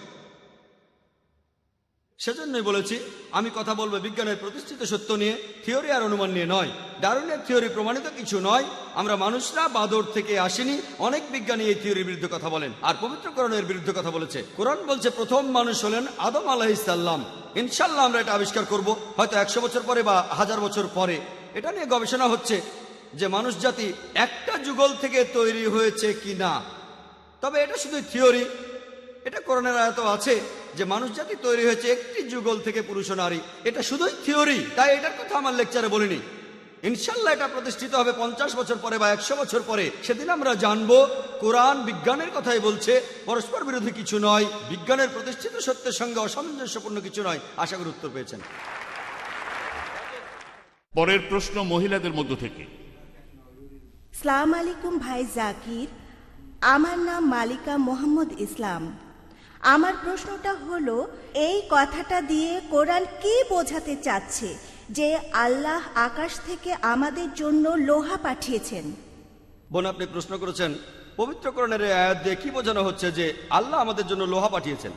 সেজন্যই বলেছি আমি কথা বলবো বিজ্ঞানের প্রতিষ্ঠিত সত্য নিয়ে, থিওরি আর অনুমান নিয়ে নয়। ডারউইনের থিওরি প্রমাণিত কিছু নয়। আমরা মানুষরা বাঁদর থেকে আসেনি। অনেক বিজ্ঞানী এই থিওরির বিরুদ্ধে কথা বলেন, আর পবিত্র কোরআনের বিরুদ্ধে কথা বলেছে। কোরআন বলছে প্রথম মানুষ হলেন আদম আলাইহিস সালাম। ইনশাল্লাহ আমরা এটা আবিষ্কার করব, হয়তো 100 বছর পরে বা 1000 বছর পরে। এটা নিয়ে গবেষণা হচ্ছে যে মানুষ জাতি একটা যুগল থেকে তৈরি হয়েছে কি না। তবে এটা শুধু থিওরি। এটা কোরআনের আয়াত আছে যে মানুষ জাতি তৈরি হয়েছে একটি যুগল থেকে, পুরুষ ও নারী। এটা শুধুই থিওরি, তাই এটার কথা আমার লেকচারে বলিনি। ইনশাল্লাহ এটা প্রতিষ্ঠিত হবে 50 বছর পরে বা 100 বছর পরে। সেদিন আমরা জানবো কোরআন বিজ্ঞানের কথাই বলছে, পরস্পর বিরোধী কিছু নয়, বিজ্ঞানের প্রতিষ্ঠিত সত্যের সঙ্গে অসামঞ্জস্যপূর্ণ কিছু নয়। আশা করি উত্তর পেয়েছেন। পরের প্রশ্ন মহিলাদের মধ্য থেকে। সালাম আলাইকুম ভাই জাকির, আমার নাম মালিকা মোহাম্মদ ইসলাম। আমার প্রশ্নটা হলো, এই কথাটা দিয়ে কোরআন কি বোঝাতে চাচ্ছে যে আল্লাহ আকাশ থেকে আমাদের জন্য লোহা পাঠিয়েছেন? বোন, আপনি প্রশ্ন করেছেন পবিত্র কোরআনের এই আয়াত দিয়ে কি বোঝানো হচ্ছে যে আল্লাহ আমাদের জন্য লোহা পাঠিয়েছেন।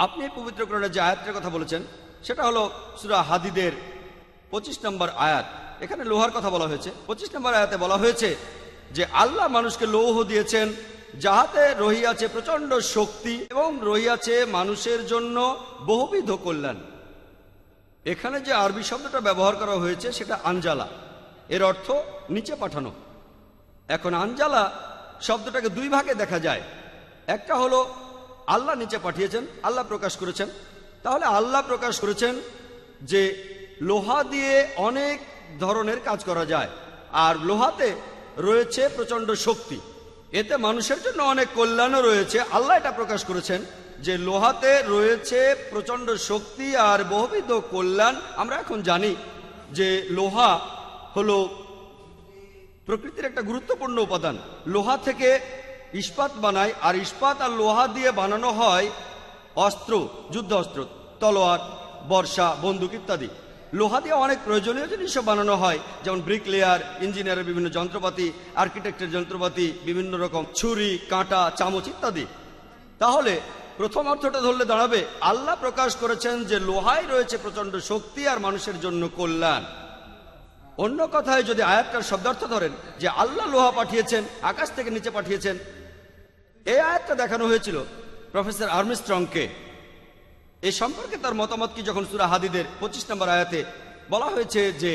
আপনি পবিত্র কোরআনের যে আয়াতটার কথা বলেছেন সেটা হলো সূরা হাদিদের 25 নম্বর আয়াত। এখানে লোহার কথা বলা হয়েছে। 25 নম্বর আয়াতে বলা হয়েছে যে আল্লাহ মানুষকে লৌহ দিয়েছেন, যাহাতে রহিয়াছে প্রচন্ড শক্তি এবং রহিয়াছে মানুষের জন্য বহুবিধ কল্যাণ। এখানে যে আরবি শব্দটা ব্যবহার করা হয়েছে সেটা আনজালা, এর অর্থ নিচে পাঠানো। এখন আনজালা শব্দটাকে দুই ভাগে দেখা যায়। একটা হলো আল্লাহ নিচে পাঠিয়েছেন, আল্লাহ প্রকাশ করেছেন। তাহলে আল্লাহ প্রকাশ করেছেন যে লোহা দিয়ে অনেক ধরনের কাজ করা যায়, আর লোহাতে রয়েছে প্রচন্ড শক্তি, এতে মানুষের জন্য অনেক কল্যাণও রয়েছে। আল্লাহ এটা প্রকাশ করেছেন যে লোহাতে রয়েছে প্রচন্ড শক্তি আর বহুবিধ কল্যাণ। আমরা এখন জানি যে লোহা হলো প্রকৃতির একটা গুরুত্বপূর্ণ উপাদান। লোহা থেকে ইস্পাত বানায়, আর ইস্পাত আর লোহা দিয়ে বানানো হয় অস্ত্র, যুদ্ধ অস্ত্র, তলোয়ার, বর্ষা, বন্দুক ইত্যাদি। লোহা দিয়ে অনেক প্রয়োজনীয় জিনিসও বানানো হয়, যেমন ব্রিকলেয়ার, ইঞ্জিনিয়ারের বিভিন্ন যন্ত্রপাতি, আর্কিটেক্টের যন্ত্রপাতি, বিভিন্ন রকম ছুরি, কাঁটা, চামচ ইত্যাদি। তাহলে প্রথম অর্থটা ধরলে দাঁড়াবে আল্লাহ প্রকাশ করেছেন যে লোহায় রয়েছে প্রচন্ড শক্তি আর মানুষের জন্য কল্যাণ। অন্য কথায় যদি আয়াতটার শব্দার্থ ধরেন যে আল্লাহ লোহা পাঠিয়েছেন, আকাশ থেকে নিচে পাঠিয়েছেন, এই আয়াতটা দেখানো হয়েছিল প্রফেসর আর্মস্ট্রংকে। এ সম্পর্কে তার মতামত কি যখন সূরা হাদীদের 25 নম্বর আয়াতে বলা হয়েছে যে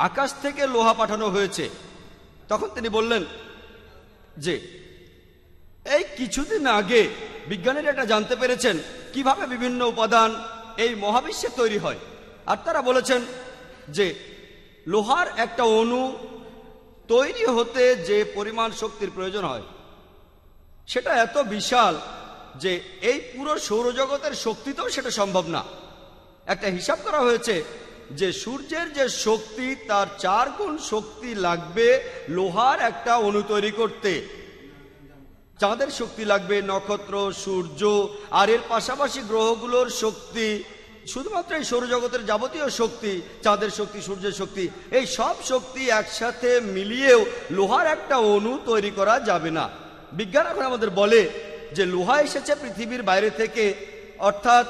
আকাশ থেকে লোহা পাঠানো হয়েছে, তখন তিনি বললেন যে এই কিছুদিন আগে বিজ্ঞানীরা এটা জানতে পেরেছেন কিভাবে বিভিন্ন উপাদান এই মহাবিশ্বে তৈরি হয়। আর তারা বলেছেন যে লোহার একটা অণু তৈরি হতে যে পরিমাণ শক্তির প্রয়োজন হয় সেটা এত বিশাল যে এই পুরো সৌরজগতের শক্তিতেও সেটা সম্ভব না। একটা হিসাব করা হয়েছে যে সূর্যের যে শক্তি তার 4 গুণ শক্তি লাগবে লোহার একটা অণু তৈরি করতে। চাঁদের শক্তি লাগবে, নক্ষত্র, সূর্য আর এর পাশাপাশি গ্রহগুলোর শক্তি, শুধুমাত্র এই সৌরজগতের যাবতীয় শক্তি, চাঁদের শক্তি, সূর্যের শক্তি, এই সব শক্তি একসাথে মিলিয়েও লোহার একটা অণু তৈরি করা যাবে না। বিজ্ঞান এখন আমাদের বলে যে লোহা এসেছে পৃথিবীর বাইরে থেকে, অর্থাৎ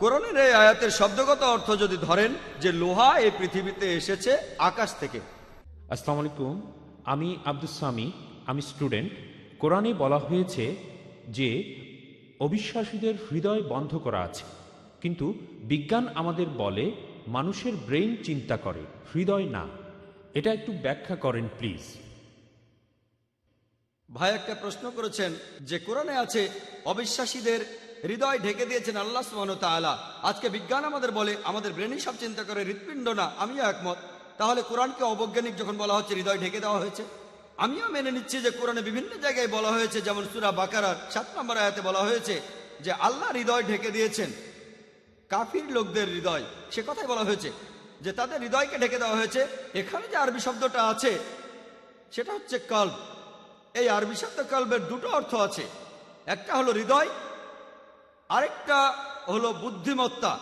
কোরআনের এই আয়াতের শব্দগত অর্থ যদি ধরেন যে লোহা এই পৃথিবীতে এসেছে আকাশ থেকে। আসসালামু আলাইকুম, আমি আব্দুস সামি, আমি স্টুডেন্ট। কোরআনে বলা হয়েছে যে অবিশ্বাসীদের হৃদয় বন্ধ করা আছে, কিন্তু বিজ্ঞান আমাদের বলে মানুষের ব্রেইন চিন্তা করে, হৃদয় না। এটা একটু ব্যাখ্যা করেন প্লিজ। ভাই একটা প্রশ্ন করেছেন যে কোরআনে আছে অবিশ্বাসীদের হৃদয় ঢেকে দিয়েছেন আল্লাহ সুবহানাহু ওয়া তাআলা। আজকে বিজ্ঞান আমাদের বলে আমাদের ব্রেনই সব চিন্তা করে, হৃৎপিণ্ড না। আমিও একমত। তাহলে কোরআনকে অবৈজ্ঞানিক যখন বলা হচ্ছে হৃদয় ঢেকে দেওয়া হয়েছে, আমিও মেনে নিচ্ছি যে কোরআনে বিভিন্ন জায়গায় বলা হয়েছে, যেমন সূরা বাকারার 7 নম্বর আয়াতে বলা হয়েছে যে আল্লাহ হৃদয় ঢেকে দিয়েছেন কাফির লোকদের হৃদয়। সে কথাই বলা হয়েছে যে তাদের হৃদয়কে ঢেকে দেওয়া হয়েছে। এখানে যে আরবি শব্দটা আছে সেটা হচ্ছে কলব। এই আরবি শব্দ কলবের 2টো অর্থ আছে, একটা হলো হৃদয়, আরেকটা হলো বুদ্ধিমত্তা।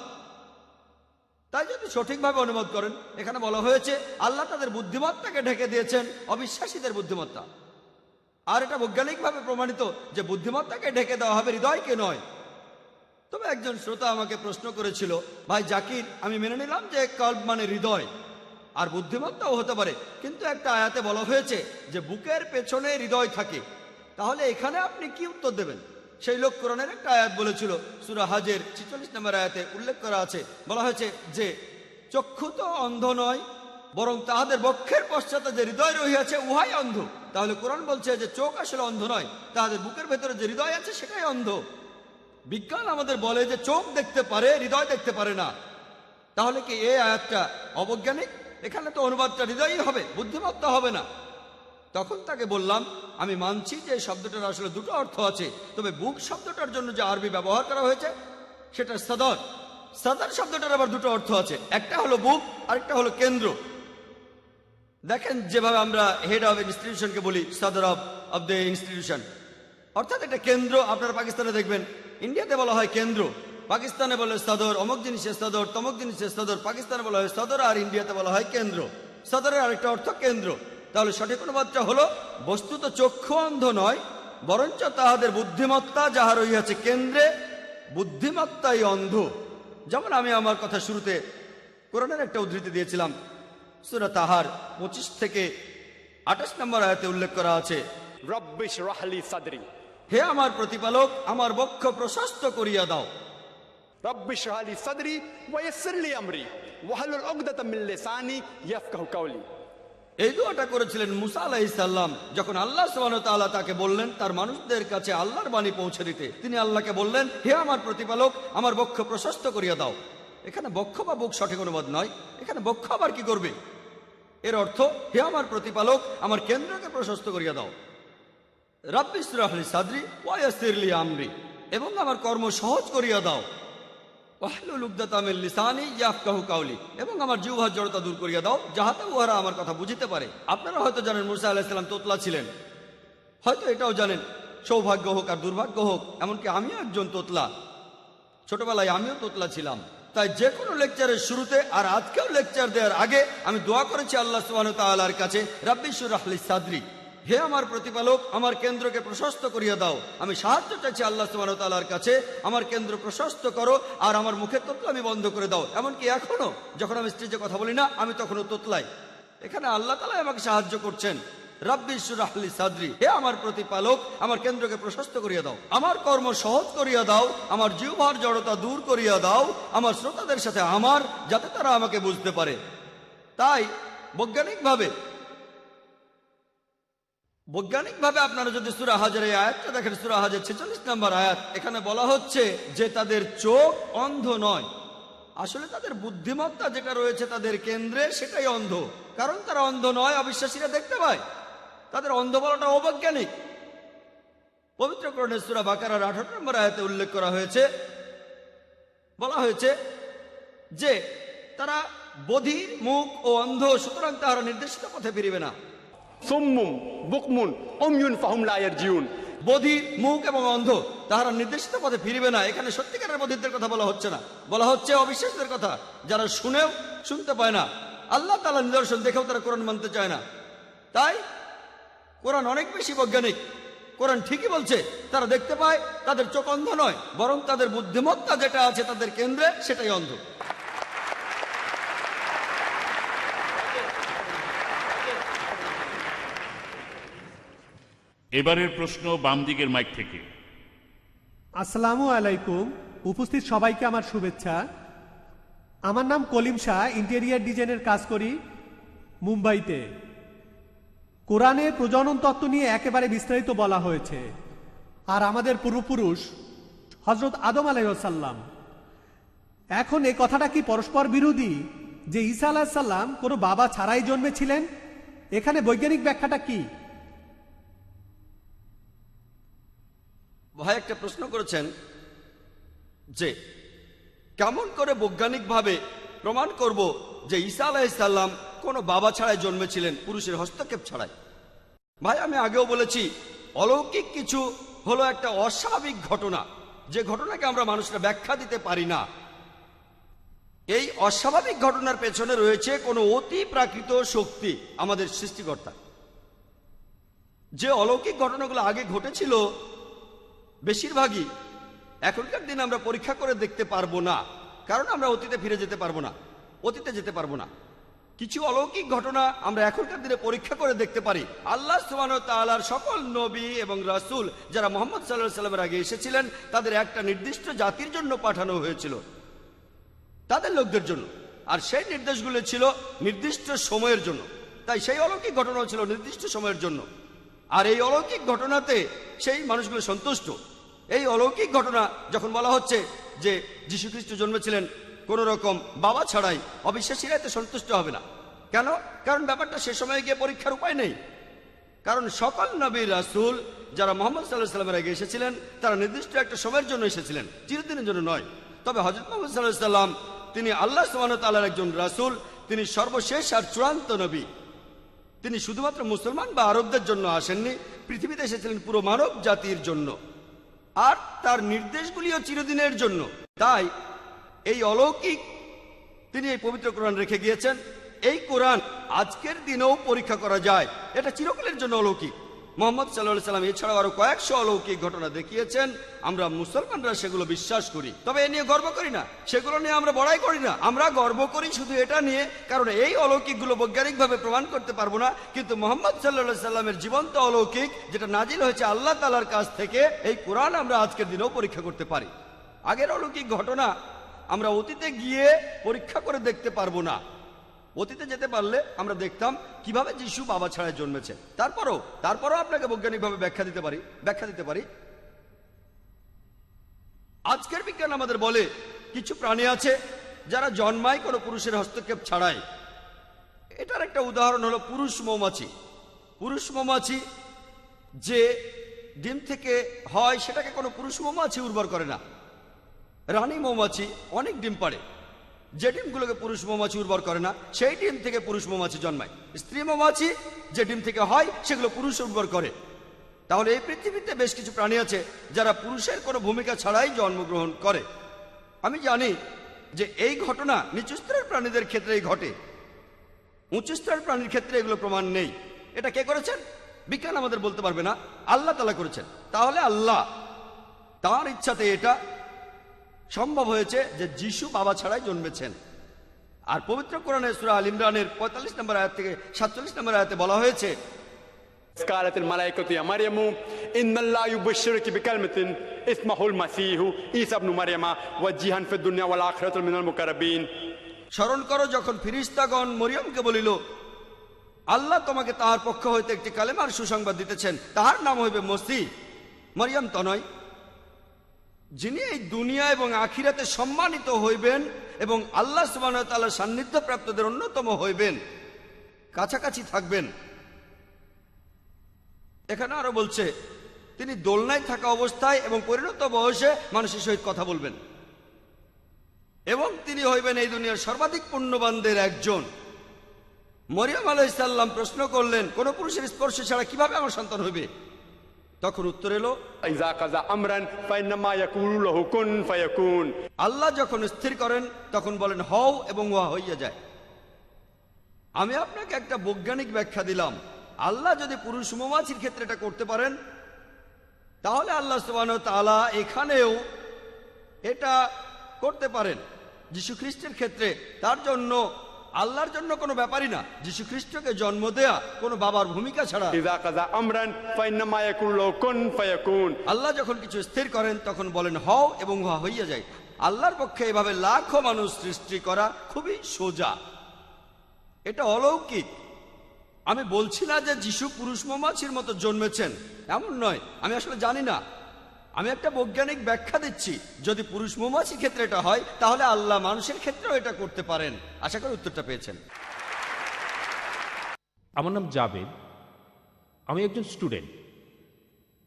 তাই যদি সঠিকভাবে অনুবাদ করেন, এখানে বলা হয়েছে আল্লাহ তাদের বুদ্ধিমত্তাকে ঢেকে দিয়েছেন অবিশ্বাসীদের বুদ্ধিমত্তা। আর এটা বৈজ্ঞানিকভাবে প্রমাণিত যে বুদ্ধিমত্তাকে ঢেকে দেওয়া হবে, হৃদয়কে নয়। তবে একজন শ্রোতা আমাকে প্রশ্ন করেছিল, ভাই জাকির, আমি মেনে নিলাম যে কলব মানে হৃদয় আর বুদ্ধিমত্তাও হতে পারে, কিন্তু একটা আয়াতে বলা হয়েছে যে বুকের পেছনে হৃদয় থাকে। তাহলে এখানে আপনি কি উত্তর দেবেন? সেই লোক কোরআনের একটা আয়াত বলেছিল, সূরা হাজের 46 নম্বর আয়াতে উল্লেখ করা আছে, বলা হয়েছে যে চক্ষু তো অন্ধ নয়, বরং তাহাদের বক্ষের পশ্চাতে যে হৃদয় রহিয়াছে উহাই অন্ধ। তাহলে কোরআন বলছে যে চোখ আসলে অন্ধ নয়, তাহাদের বুকের ভেতরে যে হৃদয় আছে সেটাই অন্ধ। বিজ্ঞান আমাদের বলে যে চোখ দেখতে পারে, হৃদয় দেখতে পারে না। তাহলে কি এই আয়াতটা অবৈজ্ঞানিক? এখানে তো অনুবাদটা হৃদয়ই হবে, বুদ্ধিমত্তা হবে না। তখন তাকে বললাম, আমি মানছি যে শব্দটার আসলে 2টো অর্থ আছে, তবে বুক শব্দটার জন্য যে আরবি ব্যবহার করা হয়েছে সেটা সদর। সদর শব্দটার আবার 2টো অর্থ আছে, একটা হলো বুক, আরেকটা হলো কেন্দ্র। দেখেন যেভাবে আমরা হেড অফ ইনস্টিটিউশনকে বলি সদর অফ দ্য ইনস্টিটিউশন, অর্থাৎ একটা কেন্দ্র। আপনারা পাকিস্তানে দেখবেন, ইন্ডিয়াতে বলা হয় কেন্দ্র, পাকিস্তানে বলে সদর, অমুক জিনিসের সদর, তমুক জিনিসের সদর। পাকিস্তানে বলা হয় সদর আর ইন্ডিয়াতে বলা হয় কেন্দ্র। সদরের আরেকটা অর্থ কেন্দ্র। তাহলে সঠিক অনুবাদটা হলো বস্তুত চক্ষু অন্ধ নয়, বরঞ্চ তাহাদের বুদ্ধিমত্তা যাহা রহিয়াছে কেন্দ্রে, বুদ্ধিমত্তাই অন্ধ। যেমন আমি আমার কথা শুরুতে কোরআনের একটা উদ্ধৃতি দিয়েছিলাম, সূরা তাহার 25 থেকে 28 নম্বর আয়াতে উল্লেখ করা আছে, رب اشرح لي صدري হে আমার প্রতিপালক, আমার বক্ষ প্রশস্ত করিয়া দাও। رب اشرح لي صدري ويسر لي امري واحلل عقدة من لساني يفقهوا قولي। এই দোয়াটা করেছিলেন মুসা আলাইহিস সালাম যখন আল্লাহ সুবহানাহু ওয়া তাআলা তাকে বললেন তার মানুষদের কাছে আল্লাহর বাণী পৌঁছে দিতে। তিনি আল্লাহকে বললেন, হে আমার প্রতিপালক, আমার বক্ষ প্রশস্ত করিয়া দাও। এখানে বক্ষ বা বুক সঠিক অনুবাদ নয়, এখানে বক্ষ আবার কি করবে? এর অর্থ, হে আমার প্রতিপালক, আমার কেন্দ্রকে প্রশস্ত করিয়া দাও। রাব্বি ইশরাহ লি সাদরি ওয়া ইয়াসসির লি আমরি, এবং আমার কর্ম সহজ করিয়া দাও। ওয়াহলুল উকদাতাম মিন লিসানি ইয়াফকাহু কাওলি, এবং আমার জিহ্বার জড়তা দূর করিয়া দাও, যাহাতে উহারা আমার কথা বুঝিতে পারে। আপনারা হয়তো জানেন মুসা আলাইহিস সালাম তোতলা ছিলেন, হয়তো এটাও জানেন সৌভাগ্য হোক আর দুর্ভাগ্য হোক, এমনকি আমিও একজন তোতলা। ছোটবেলায় আমিও তোতলা ছিলাম। তাই যে কোনো লেকচারের শুরুতে আর আজকেও লেকচার দেওয়ার আগে আমি দোয়া করেছি আল্লাহ সুবহানাহু ওয়া তাআলার কাছে, রাব্বি ইশরাহ লি সাদরি, হে আমার প্রতিপালক, আমার কেন্দ্রকে প্রশস্ত করিয়া দাও। আমি সাহায্য চাইছি আল্লাহ সুবহানাহু ওয়া তাআলার কাছে, আমার কেন্দ্র প্রশস্ত করো আর আমার মুখের তোতলা আমি বন্ধ করে দাও। এমনকি এখনো যখন আমি স্টেজে কথা বলি না, আমি তখনও তোতলাই। এখানে আল্লাহ তাআলা আমাকে সাহায্য করছেন। রাব্বি ইশরাহ লি সাদরি, হে আমার প্রতিপালক, আমার কেন্দ্রকে প্রশস্ত করিয়া দাও, আমার কর্ম সহজ করিয়া দাও, আমার জিহ্বার জড়তা দূর করিয়া দাও, আমার শ্রোতাদের সাথে আমার, যাতে তারা আমাকে বুঝতে পারে। তাই বৈজ্ঞানিকভাবে আপনারা যদি সূরা হাজের এই আয়াতটা দেখেন, সূরা হাজের 46 নম্বর আয়াত, এখানে বলা হচ্ছে যে তাদের চোখ অন্ধ নয়, আসলে তাদের বুদ্ধিমত্তা যেটা রয়েছে তাদের কেন্দ্রে সেটাই অন্ধ। কারণ তারা অন্ধ নয়, অবিশ্বাসীরা দেখতে পায়। তাদের অন্ধ বলাটা অবৈজ্ঞানিক। পবিত্র কোরআনের সূরা বাকারার 18 নম্বর আয়াতে উল্লেখ করা হয়েছে, বলা হয়েছে যে তারা বধির, মুখ ও অন্ধ, সুতরাং তাহারা নির্দেশিত পথে ফিরিবে না। সুম্মুম বুকমুন উময়ুন ফাহুম লা ইয়ারজিউন। বধির, মুখ এবং অন্ধ, তাহারা নির্দেশিত পথে ফিরিবে না। এখানে সত্যিকারের বধিরদের কথা বলা হচ্ছে না, বলা হচ্ছে অবিশ্বাসীদের কথা, যারা শুনেও শুনতে পায় না, আল্লাহ তাআলার নিদর্শন দেখেও তারা কোরআন মানতে চায় না। তাই কোরআন অনেক বেশি বৈজ্ঞানিক। কোরআন ঠিকই বলছে তারা দেখতে পায়, তাদের চোখ অন্ধ নয়, বরং তাদের বুদ্ধিমত্তা যেটা আছে তাদের কেন্দ্রে সেটাই অন্ধ। এবারের প্রশ্ন বাম দিকের মাইক থেকে। আসসালামু আলাইকুম। উপস্থিত সবাইকে আমার শুভেচ্ছা। আমার নাম কলিম শাহ, ইন্টেরিয়ার ডিজাইনের কাজ করি মুম্বাইতে। কোরআনে প্রজনন তত্ত্ব নিয়ে একেবারে বিস্তারিত বলা হয়েছে। আর আমাদের পূর্বপুরুষ হযরত আদম আলাইহিসসালাম, এখন এই কথাটা কি পরস্পর বিরোধী যে ঈসা আলাইহিস সালাম কোনো বাবা ছাড়াই জন্মেছিলেন? এখানে বৈজ্ঞানিক ব্যাখ্যাটা কি? ভাই একটা প্রশ্ন করেছেন যে কেমন করে বৈজ্ঞানিকভাবে প্রমাণ করব যে ঈসা আলাইহিস সালাম কোনো বাবা ছাড়াই জন্মেছিলেন, পুরুষের হস্তক্ষেপ ছাড়াই। ভাই আমি আগেও বলেছি, অলৌকিক কিছু হলো একটা অস্বাভাবিক ঘটনা, যে ঘটনাকে আমরা মানুষরা ব্যাখ্যা দিতে পারি না। এই অস্বাভাবিক ঘটনার পেছনে রয়েছে কোনো অতি প্রাকৃত শক্তি, আমাদের সৃষ্টিকর্তা। যে অলৌকিক ঘটনাগুলো আগে ঘটেছিল বেশিরভাগই এখনকার দিনে আমরা পরীক্ষা করে দেখতে পারবো না, কারণ আমরা অতীতে ফিরে যেতে পারবো না, অতীতে যেতে পারবো না। কিছু অলৌকিক ঘটনা আমরা এখনকার দিনে পরীক্ষা করে দেখতে পারি। আল্লাহ সুবহানাহু ওয়া তাআলার সকল নবী এবং রাসূল যারা মুহাম্মদ সাল্লাল্লাহু আলাইহি ওয়াসাল্লামের আগে এসেছিলেন, তাদের একটা নির্দিষ্ট জাতির জন্য পাঠানো হয়েছিল, তাদের লোকদের জন্য। আর সেই নির্দেশগুলো ছিল নির্দিষ্ট সময়ের জন্য। তাই সেই অলৌকিক ঘটনা ছিল নির্দিষ্ট সময়ের জন্য। আর এই অলৌকিক ঘটনাতে সেই মানুষগুলো সন্তুষ্ট। এই অলৌকিক ঘটনা যখন বলা হচ্ছে যে যীশু খ্রিস্ট জন্মেছিলেন কোন রকম বাবা ছাড়াই, অবিশ্বাসীরা এতে সন্তুষ্ট হবে না। কেন? কারণ ব্যাপারটা সে সময় গিয়ে পরীক্ষার উপায় নেই। কারণ সকল নবী রাসূল যারা মুহাম্মদ সাল্লাল্লাহু আলাইহি ওয়াসাল্লামের আগে এসেছিলেন, তারা নির্দিষ্ট একটা সময়ের জন্য এসেছিলেন, চিরদিনের জন্য নয়। তবে হযরত মুহাম্মদ সাল্লাল্লাহু আলাইহি ওয়াসাল্লাম তিনি আল্লাহ সুবহানাহু ওয়া তাআলার একজন রাসূল, তিনি সর্বশেষ আর চূড়ান্ত নবী। তিনি শুধুমাত্র মুসলমান বা আরবদের জন্য আসেননি, পৃথিবীতে এসেছিলেন পুরো মানব জাতির জন্য, আর তার নির্দেশগুলিও চিরদিনের জন্য। তাই এই অলৌকিক তিনি এই পবিত্র কোরআন রেখে গিয়েছেন। এই কোরআন আজকের দিনেও পরীক্ষা করা যায়, এটা চিরকালের জন্য অলৌকিক। মুহাম্মদ সাল্লাল্লাহু আলাইহি ওয়াসাল্লাম এছাড়াও আরো কয়েকশো অলৌকিক ঘটনা দেখিয়েছেন। আমরা মুসলমানরা সেগুলো বিশ্বাস করি, তবে এ নিয়ে গর্ব করি না, সেগুলো নিয়ে আমরা বড়াই করি না। আমরা গর্ব করি শুধু এটা নিয়ে, কারণ এই অলৌকিকগুলো বৈজ্ঞানিকভাবে প্রমাণ করতে পারবো না, কিন্তু মুহাম্মদ সাল্লাল্লাহু আলাইহি ওয়াসাল্লামের জীবন্ত অলৌকিক যেটা নাজিল হয়েছে আল্লাহ তাআলার কাছ থেকে, এই কোরআন আমরা আজকের দিনেও পরীক্ষা করতে পারি। আগের অলৌকিক ঘটনা আমরা অতীতে গিয়ে পরীক্ষা করে দেখতে পারবো না। অতীতে যেতে পারলে আমরা দেখতাম কিভাবে যিশু বাবা ছাড়াই জন্মেছে। তারপরও আপনাকে বৈজ্ঞানিকভাবে ব্যাখ্যা দিতে পারি। আজকের বিজ্ঞান আমাদের বলে কিছু প্রাণী আছে যারা জন্মায় কোনো পুরুষের হস্তক্ষেপ ছাড়াই। এটার একটা উদাহরণ হলো পুরুষ মৌমাছি। পুরুষ মৌমাছি যে ডিম থেকে হয় সেটাকে কোনো পুরুষ মৌমাছি উর্বর করে না। রানী মৌমাছি অনেক ডিম পাড়ে, যে ডিমগুলোকে পুরুষ মৌমাছি উর্বর করে না সেই ডিম থেকে পুরুষ মৌমাছি জন্মায়। স্ত্রী মৌমাছি যে ডিম থেকে হয় সেগুলো পুরুষ উর্বর করে। তাহলে এই পৃথিবীতে বেশ কিছু প্রাণী আছে যারা পুরুষের কোনো ভূমিকা ছাড়াই জন্মগ্রহণ করে। আমি জানি যে এই ঘটনা নিচু স্তরের প্রাণীদের ক্ষেত্রেই ঘটে, উঁচু স্তরের প্রাণীর ক্ষেত্রে এগুলো প্রমাণ নেই। এটা কে করেছেন? বিজ্ঞান আমাদের বলতে পারবে না, আল্লাহ তাআলা করেছেন। তাহলে আল্লাহ তার ইচ্ছাতে এটা সম্ভব হয়েছে যে যিশু বাবা ছাড়াই জন্মেছেন। আর পবিত্র কোরআনে সূরা আল ইমরানের 45 নম্বর আয়াত থেকে 47 নম্বর আয়াতে বলা হয়েছে, قالت الملائكة يا مريم إن الله يبشرك بكلمة اسمه المسيح عيسى ابن مريم وجيها في الدنيا والآخرة من المقربين। স্মরণ করো যখন ফিরিস্তাগণ মরিয়মকে বলিল, আল্লাহ তোমাকে তাহার পক্ষ হইতে একটি কালেমার সুসংবাদ দিতেছেন, তাহার নাম হইবে মসিহ। মরিয়ম তনয়, যিনি এই দুনিয়া এবং আখিরাতে সম্মানিত হইবেন এবং আল্লাহ সুবহানাহু ওয়া তাআলার সান্নিধ্য প্রাপ্তদের অন্যতম হইবেন, কাছাকাছি থাকবেন। এখানে আরো বলছে তিনি দোলনায় থাকা অবস্থায় এবং পরিণত বয়সে মানুষের সহিত কথা বলবেন এবং তিনি হইবেন এই দুনিয়ার সর্বাধিক পুণ্যবানদের একজন। মরিয়ম আলাইহিস সালাম প্রশ্ন করলেন, কোন পুরুষের স্পর্শ ছাড়া কিভাবে আমার সন্তান হইবে? তখন উত্তর এলো, إذا قضى أمرا فإنما يقول له كن فيكون। আল্লাহ যখন স্থির করেন তখন বলেন হও এবং উহা হইয়া যায়। আমি আপনাকে একটা বৈজ্ঞানিক ব্যাখ্যা দিলাম। আল্লাহ যদি পুরুষ মৌমাছির ক্ষেত্রে এটা করতে পারেন, তাহলে আল্লাহ সুবহানাহু ওয়া তাআলা এখানেও এটা করতে পারেন যীশু খ্রিস্টের ক্ষেত্রে। তার জন্য আল্লাহর জন্য কোনো ব্যাপারই না যীশু খ্রিস্টকে জন্ম দেয়া কোনো বাবার ভূমিকা ছাড়া। إذا قضى أمرا فإنما يقول له كن فيكون। আল্লাহ যখন কিছু স্থির করেন তখন বলেন হও এবং উহা হইয়া যায়। আল্লাহর পক্ষে এভাবে লাখো মানুষ সৃষ্টি করা খুবই সোজা, এটা অলৌকিক। আমি বলছি না যে যিশু পুরুষ মৌমাছির মতো জন্মেছেন, এমন নয়। আমি আসলে জানি না, আমি একটা বৈজ্ঞানিক ব্যাখ্যা দিচ্ছি। যদি পুরুষ মৌমাছির ক্ষেত্রে এটা হয়, তাহলে আল্লাহ মানুষের ক্ষেত্রেও এটা করতে পারেন। আশা করি উত্তরটা পেয়েছেন। আমার নাম জাবেদ, আমি একজন স্টুডেন্ট।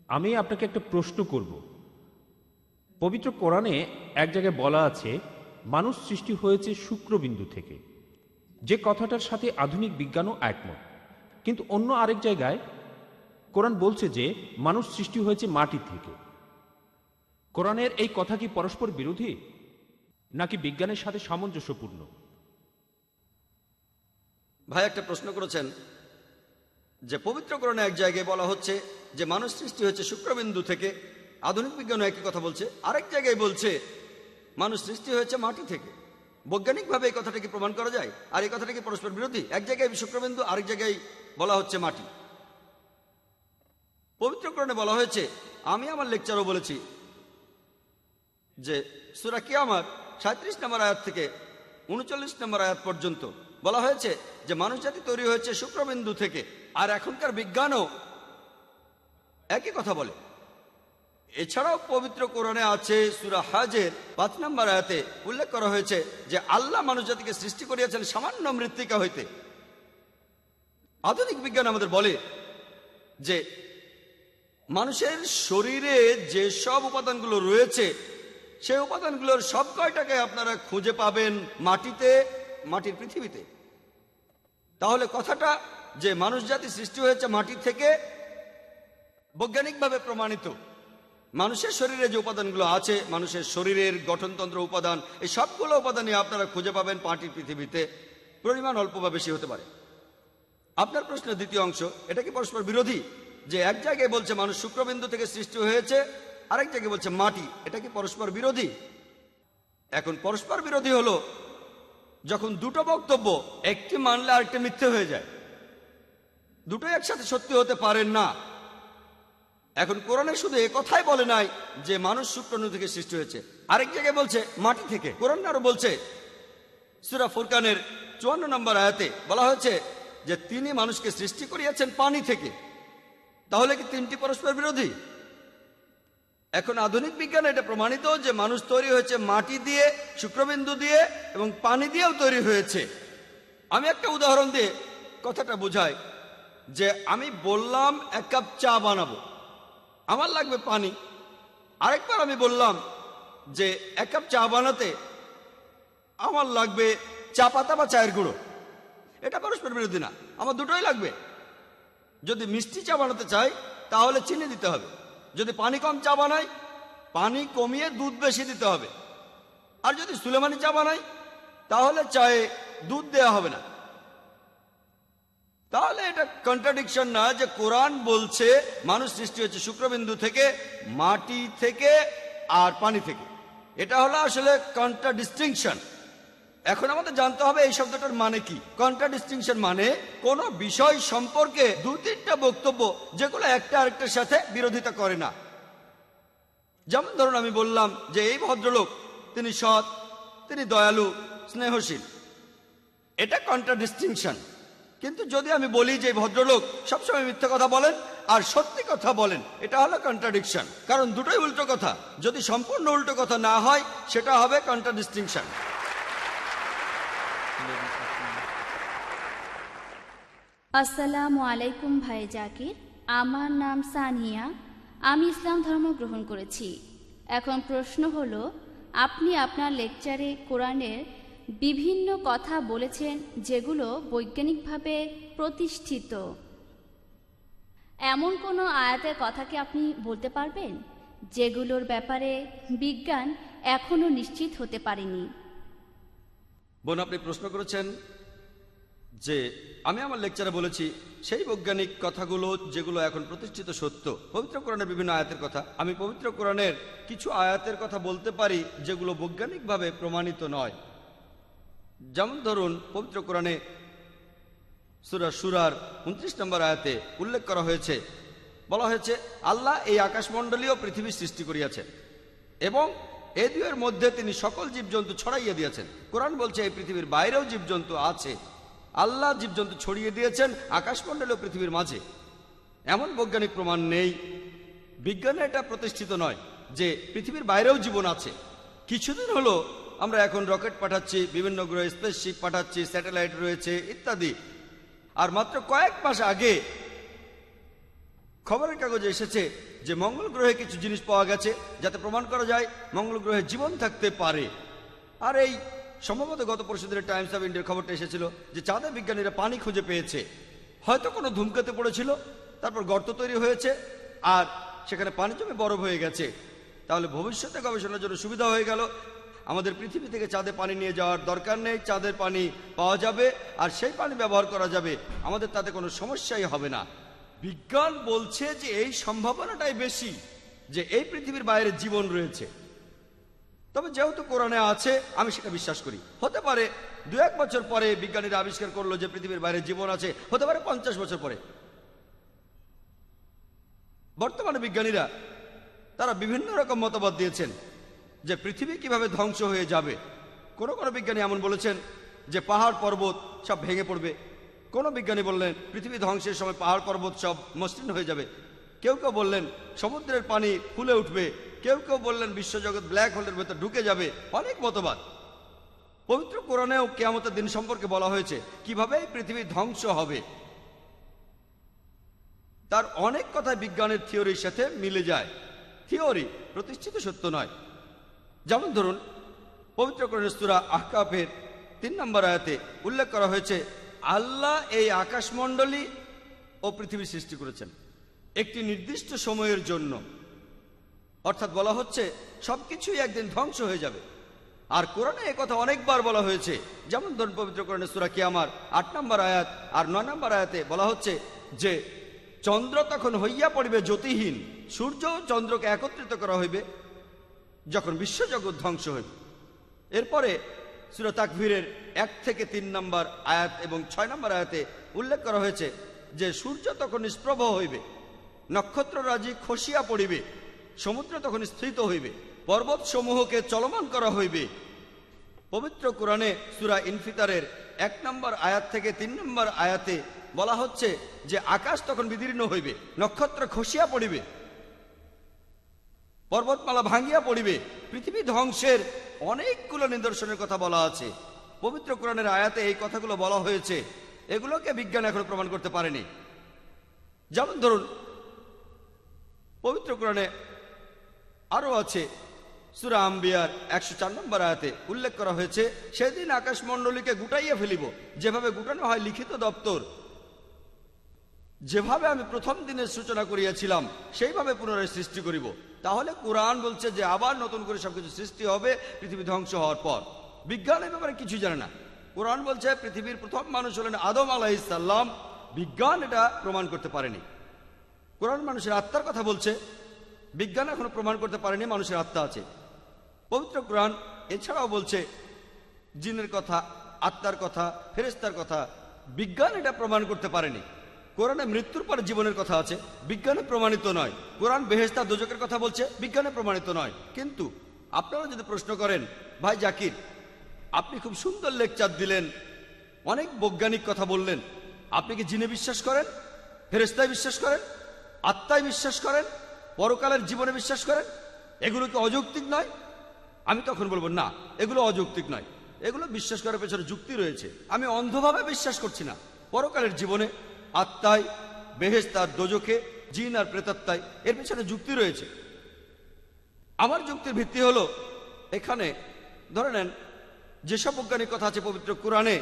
আমি আপনাকে একটা প্রশ্ন করব। পবিত্র কোরআনে এক জায়গায় বলা আছে মানুষ সৃষ্টি হয়েছে শুক্রবিন্দু থেকে, যে কথাটার সাথে আধুনিক বিজ্ঞানও একমত। কিন্তু অন্য আরেক জায়গায় কোরআন বলছে যে মানুষ সৃষ্টি হয়েছে মাটি থেকে। কোরআনের এই কথা কি পরস্পর বিরোধী নাকি বিজ্ঞানের সাথে সামঞ্জস্যপূর্ণ? ভাই একটা প্রশ্ন করেছেন যে পবিত্র কোরআনে এক জায়গায় বলা হচ্ছে যে মানুষ সৃষ্টি হয়েছে শুক্রবিন্দু থেকে, আধুনিক বিজ্ঞানও একই কথা বলছে। আরেক জায়গায় বলছে মানুষ সৃষ্টি হয়েছে মাটি থেকে। বৈজ্ঞানিকভাবে এই কথাটা কি প্রমাণ করা যায়? আর এই কথাটা কি পরস্পর বিরোধী? এক জায়গায় শুক্রবিন্দু, আরেক জায়গায় বলা হচ্ছে মাটি। পবিত্র কোরআনে বলা হয়েছে, আমি আমার লেকচারও বলেছি যে সূরা কিয়ামত 37 নম্বর আয়াত থেকে 39 নম্বর আয়াত পর্যন্ত বলা হয়েছে যে মানুষ জাতি তৈরি হয়েছে শুক্রবিন্দু থেকে। আর এখনকার বিজ্ঞানও একই কথা বলে। এছাড়াও পবিত্র কোরআনে আছে সূরা হাজের 5 নম্বর আয়াতে উল্লেখ করা হয়েছে যে আল্লাহ মানুষ জাতিকে সৃষ্টি করিয়াছেন সামান্য মৃত্তিকা হইতে। আধুনিক বিজ্ঞান আমাদের বলে যে মানুষের শরীরে যে সব উপাদানগুলো রয়েছে, সেই উপাদানগুলোর সব কয়টাকে আপনারা খুঁজে পাবেন মাটিতে, মাটির পৃথিবীতে। তাহলে কথাটা যে মানুষ জাতি সৃষ্টি হয়েছে মাটি থেকে বৈজ্ঞানিকভাবে প্রমাণিত। মানুষের শরীরে যে উপাদানগুলো আছে, মানুষের শরীরের গঠনতন্ত্র উপাদান, এই সবগুলো উপাদানই আপনারা খুঁজে পাবেন মাটির পৃথিবীতে। পরিমাণ অল্প বা বেশি হতে পারে। আপনার প্রশ্নের দ্বিতীয় অংশ, এটা কি পরস্পর বিরোধী? যে এক জায়গায় বলছে মানুষ শুক্রবিন্দু থেকে সৃষ্টি হয়েছে, আরেক জায়গায় বলছে মাটি, এটা কি পরস্পর বিরোধী? এখন পরস্পর বিরোধী হলো যখন দুটো বক্তব্য একটি মানলে আরেকটি মিথ্যে হয়ে যায়। দুটোই একসাথে সত্যি হতে পারেন না। এখন কোরআনে শুধু এ কথাই বলে নাই যে মানুষ শুক্রবিন্দু থেকে সৃষ্টি হয়েছে, আরেক জায়গায় বলছে মাটি থেকে। কোরআন আরো বলছে সূরা ফুরকানের 54 নম্বর আয়াতে বলা হয়েছে যে তিনি মানুষকে সৃষ্টি করিয়াছেন পানি থেকে। তাহলে কি তিনটি পরস্পর বিরোধী? এখন আধুনিক বিজ্ঞানে এটা প্রমাণিত যে মানুষ তৈরি হয়েছে মাটি দিয়ে, শুক্রবিন্দু দিয়ে এবং পানি দিয়েও তৈরি হয়েছে। আমি একটা উদাহরণ দিয়ে কথাটা বোঝাই যে আমি বললাম 1 কাপ চা বানাবো, আমার লাগবে পানি। আরেকবার আমি বললাম যে 1 কাপ চা বানাতে আমার লাগবে চা পাতা বা চায়ের গুঁড়ো। এটা পরস্পর বিরোধী না, আমার দুটোই লাগবে। যদি মিষ্টি চা বানাতে চাই তাহলে চিনি দিতে হবে, যদি পানি কম চা বানাই পানি কমিয়ে দুধ বেশি দিতে হবে, আর যদি সুলেমানি চা বানাই তাহলে চায়ে দুধ দেওয়া হবে না। তাহলে এটা কন্ট্রাডিকশন না যে কোরআন বলছে মানুষ সৃষ্টি হচ্ছে শুক্রবিন্দু থেকে, মাটি থেকে আর পানি থেকে। এটা হলো আসলে কন্ট্রাডিস্টিংশন। এখন আমাদের জানতে হবে এই শব্দটার মানে কি। কন্ট্রাডিস্টিংশন মানে কোন বিষয় সম্পর্কে দু তিনটা বক্তব্য যেগুলো একটা আরেকটার সাথে বিরোধিতা করে না। যেমন ধরুন আমি বললাম যে এই ভদ্রলোক তিনি সৎ, তিনি দয়ালু, স্নেহশীল, এটা কন্ট্রাডিস্টিংশন। কিন্তু যদি আমি বলি যে ভদ্রলোক সবসময় মিথ্যে কথা বলেন আর সত্যি কথা বলেন, এটা হলো কন্ট্রাডিকশন, কারণ দুটোই উল্টো কথা। যদি সম্পূর্ণ উল্টো কথা না হয় সেটা হবে কন্ট্রাডিস্টিংশন। আসসালামু আলাইকুম ভাই জাকির, আমার নাম সানিয়া, আমি ইসলাম ধর্ম গ্রহণ করেছি। এখন প্রশ্ন হলো, আপনি আপনার লেকচারে কোরআনের বিভিন্ন কথা বলেছেন যেগুলো বৈজ্ঞানিকভাবে প্রতিষ্ঠিত। এমন কোনো আয়াতের কথা কি আপনি বলতে পারবেন যেগুলোর ব্যাপারে বিজ্ঞান এখনো নিশ্চিত হতে পারেনি? বোন, আপনি প্রশ্ন করেছেন যে আমি আমার লেকচারে বলেছি সেই বৈজ্ঞানিক কথাগুলো যেগুলো এখন প্রতিষ্ঠিত সত্য। পবিত্র কোরআনের বিভিন্ন আয়াতের কথা, আমি পবিত্র কোরআনের কিছু আয়াতের কথা বলতে পারি যেগুলো বৈজ্ঞানিকভাবে প্রমাণিত নয়। যেমন ধরুন পবিত্র কোরআনে সূরা শুরার 29 নম্বর আয়াতে উল্লেখ করা হয়েছে, বলা হয়েছে আল্লাহ এই আকাশমণ্ডলী ও পৃথিবী সৃষ্টি করিয়াছেন এবং এই দুয়ের মধ্যে তিনি সকল জীবজন্তু ছড়াইয়া দিয়েছেন। কোরআন বলছে এই পৃথিবীর বাইরেও জীবজন্তু আছে, আল্লাহ জীবজন্তু ছড়িয়ে দিয়েছেন আকাশমণ্ডলী ও পৃথিবীর মাঝে। এমন বৈজ্ঞানিক প্রমাণ নেই, বিজ্ঞানে এটা প্রতিষ্ঠিত নয় যে পৃথিবীর বাইরেও জীবন আছে। কিছুদিন হলো আমরা এখন রকেট পাঠাচ্ছি, বিভিন্ন গ্রহে স্পেসশিপ পাঠাচ্ছি, স্যাটেলাইট রয়েছে ইত্যাদি। আর মাত্র কয়েক মাস আগে খবরের কাগজে এসেছে যে মঙ্গল গ্রহে কিছু জিনিস পাওয়া গেছে যাতে প্রমাণ করা যায় মঙ্গল গ্রহে জীবন থাকতে পারে। আর এই সম্ভবত গত পরশুদিনের টাইমস অফ ইন্ডিয়ার খবরটা এসেছিল যে চাঁদে বিজ্ঞানীরা পানি খুঁজে পেয়েছে। হয়তো কোনো ধূমকেতু পড়েছিল, তারপর গর্ত তৈরি হয়েছে আর সেখানে পানি জমে বরফ হয়ে গেছে। তাহলে ভবিষ্যতে গবেষণার জন্য সুবিধা হয়ে গেল, আমাদের পৃথিবী থেকে চাঁদে পানি নিয়ে যাওয়ার দরকার নেই, চাঁদের পানি পাওয়া যাবে আর সেই পানি ব্যবহার করা যাবে, আমাদের তাতে কোনো সমস্যাই হবে না। বিজ্ঞান বলছে যে এই সম্ভাবনাটাই বেশি যে এই পৃথিবীর বাইরে জীবন রয়েছে। তবে যেহেতু কোরআনে আছে আমি সেটা বিশ্বাস করি। হতে পারে 2-1 বছর পরে বিজ্ঞানীরা আবিষ্কার করলো যে পৃথিবীর বাইরে জীবন আছে, হতে পারে 50 বছর পরে। বর্তমানে বিজ্ঞানীরা তারা বিভিন্ন রকম মতবাদ দিয়েছেন যে পৃথিবী কিভাবে ধ্বংস হয়ে যাবে। কোনো কোনো বিজ্ঞানী এমন বলেছেন যে পাহাড় পর্বত সব ভেঙে পড়বে, কোনো বিজ্ঞানী বললেন পৃথিবী ধ্বংসের সময় পাহাড় পর্বত সব মসৃণ হয়ে যাবে, কেউ কেউ বললেন সমুদ্রের পানি ফুলে উঠবে, কেউ কেউ বললেন বিশ্বজগৎ ব্ল্যাক হোলের ভেতর ঢুকে যাবে। অনেক মতবাদ। পবিত্র কোরআনেও কিয়ামতের দিন সম্পর্কে বলা হয়েছে কিভাবে এই পৃথিবী ধ্বংস হবে। তার অনেক কথা বিজ্ঞানের থিওরির সাথে মিলে যায়। থিওরি প্রতিষ্ঠিত সত্য নয়। যেমন ধরুন পবিত্র কোরআনের সূরা আহকাফের 3 নম্বর আয়াতে উল্লেখ করা হয়েছে আল্লাহ এই আকাশমণ্ডলী ও পৃথিবী সৃষ্টি করেছেন একটি নির্দিষ্ট সময়ের জন্য। অর্থাৎ বলা হচ্ছে সবকিছুই একদিন ধ্বংস হয়ে যাবে। আর কোরআনে একথা অনেকবার বলা হয়েছে। যেমন ধরুন পবিত্র কোরআনের সূরা কিয়ামার 8 নম্বর আয়াত আর 9 নম্বর আয়াতে বলা হচ্ছে যে চন্দ্র তখন হইয়া পড়িবে জ্যোতিহীন, সূর্য ও চন্দ্রকে একত্রিত করা হইবে যখন বিশ্বজগৎ ধ্বংস হইবে। এরপরে সূরা তাকবীরের 1 থেকে 3 নম্বর আয়াত এবং 6 নম্বর আয়াতে উল্লেখ করা হয়েছে যে সূর্য তখন নিষ্প্রভ হইবে, নক্ষত্ররাজি খসিয়া পড়িবে, সমুদ্র তখন স্থিত হইবে, পর্বত সমূহকে চলমান করা হইবে। পবিত্র কোরআনে সূরা ইনফিতারের 1 নম্বর আয়াত থেকে 3 নম্বর আয়াতে বলা হচ্ছে যে আকাশ তখন বিদীর্ণ হইবে, নক্ষত্র খসিয়া পড়িবে, পর্বতমালা ভাঙ্গিয়া পড়িবে। পৃথিবী ধ্বংসের অনেকগুলো নিদর্শনের কথা বলা আছে। পবিত্র কোরআনের আয়াতে এই কথাগুলো বলা হয়েছে, এগুলোকে বিজ্ঞান এখনো প্রমাণ করতে পারেনি। যেমন ধরুন পবিত্র কোরআনে আরো আছে সূরা আম্বিয়ার 104 নম্বর আয়াতে উল্লেখ করা হয়েছে সেদিন আকাশমণ্ডলীকে গুটাইয়া ফেলিব, যেভাবে গুটানো হয় লিখিত দপ্তর, যেভাবে আমি প্রথম দিনের সূচনা করিয়াছিলাম সেইভাবে পুনরায় সৃষ্টি করিব। তাহলে কোরআন বলছে যে আবার নতুন করে সবকিছু সৃষ্টি হবে পৃথিবী ধ্বংস হওয়ার পর। বিজ্ঞান এ ব্যাপারে কিছু জানে না। কোরআন বলছে পৃথিবীর প্রথম মানুষ হলেন আদম আলাইহিস সালাম, বিজ্ঞান এটা প্রমাণ করতে পারেনি। কোরআন মানুষের আত্মার কথা বলছে, বিজ্ঞান এখনো প্রমাণ করতে পারেনি মানুষের আত্মা আছে। পবিত্র কোরআন এছাড়াও বলছে জিনের কথা, আত্মার কথা, ফেরেশতার কথা। বিজ্ঞান এটা প্রমাণ করতে পারেনি। কোরআনে মৃত্যুর পরে জীবনের কথা আছে, বিজ্ঞানে প্রমাণিত নয়। কোরআন বেহেশত দোজকের কথা বলছে, বিজ্ঞানে প্রমাণিত নয়। কিন্তু আপনারা যদি প্রশ্ন করেন, ভাই জাকির আপনি খুব সুন্দর লেকচার দিলেন, অনেক বৈজ্ঞানিক কথা বললেন, আপনি কি জিনে বিশ্বাস করেন, ফেরেশতায় বিশ্বাস করেন, আত্মায় বিশ্বাস করেন, পরকালের জীবনে বিশ্বাস করেন? এগুলো কি অযৌক্তিক নয়? আমি তখন বলবো না, এগুলো অযৌক্তিক নয়, এগুলো বিশ্বাস করার পেছনে যুক্তি রয়েছে। আমি অন্ধভাবে বিশ্বাস করছি না। পরকালের জীবনে, আত্মায়, বেহেশত আর দোজখে, জিন আর প্রেতাত্মায়, এর পেছনে যুক্তি রয়েছে। আমার যুক্তির ভিত্তি হলো, এখানে ধরে নেন যেসব বৈজ্ঞানিক কথা আছে পবিত্র কোরআনে,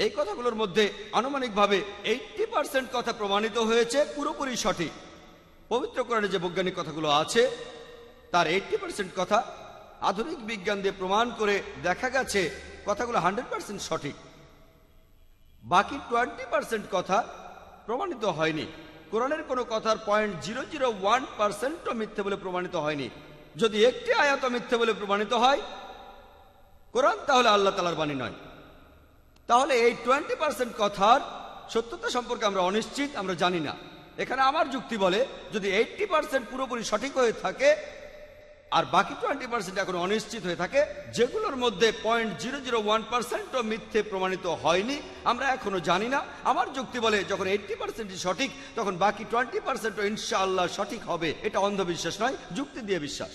এই কথাগুলোর মধ্যে আনুমানিকভাবে 80% কথা প্রমাণিত হয়েছে পুরোপুরি সঠিক। পবিত্র কোরআনে যে বৈজ্ঞানিক কথাগুলো আছে তার 80% কথা আধুনিক বিজ্ঞান দিয়ে প্রমাণ করে দেখা গেছে কথাগুলো 100% সঠিক। বাকি 20% কথা প্রমাণিত হয়নি। কোরআনের কোনো কথার 0.001% মিথ্যে বলে প্রমাণিত হয়নি। যদি একটি আয়াত মিথ্যে বলে প্রমাণিত হয় কোরআন, তাহলে আল্লাহ তাআলার বাণী নয়। তাহলে এই 20% কথার সত্যতা সম্পর্কে আমরা অনিশ্চিত, আমরা জানি না। এখানে আমার যুক্তি বলে, যদি 80% পুরোপুরি সঠিক হয়ে থাকে আর বাকি 20% এখন অনিশ্চিত হয়ে থাকে, যেগুলোর মধ্যে 0.001% মিথ্যে প্রমাণিত হয়নি, আমরা এখনো জানি না। আমার যুক্তি বলে, যখন 80% সঠিক তখন বাকি 20% ইনশাআল্লাহ সঠিক হবে। এটা অন্ধবিশ্বাস নয়, যুক্তি দিয়ে বিশ্বাস।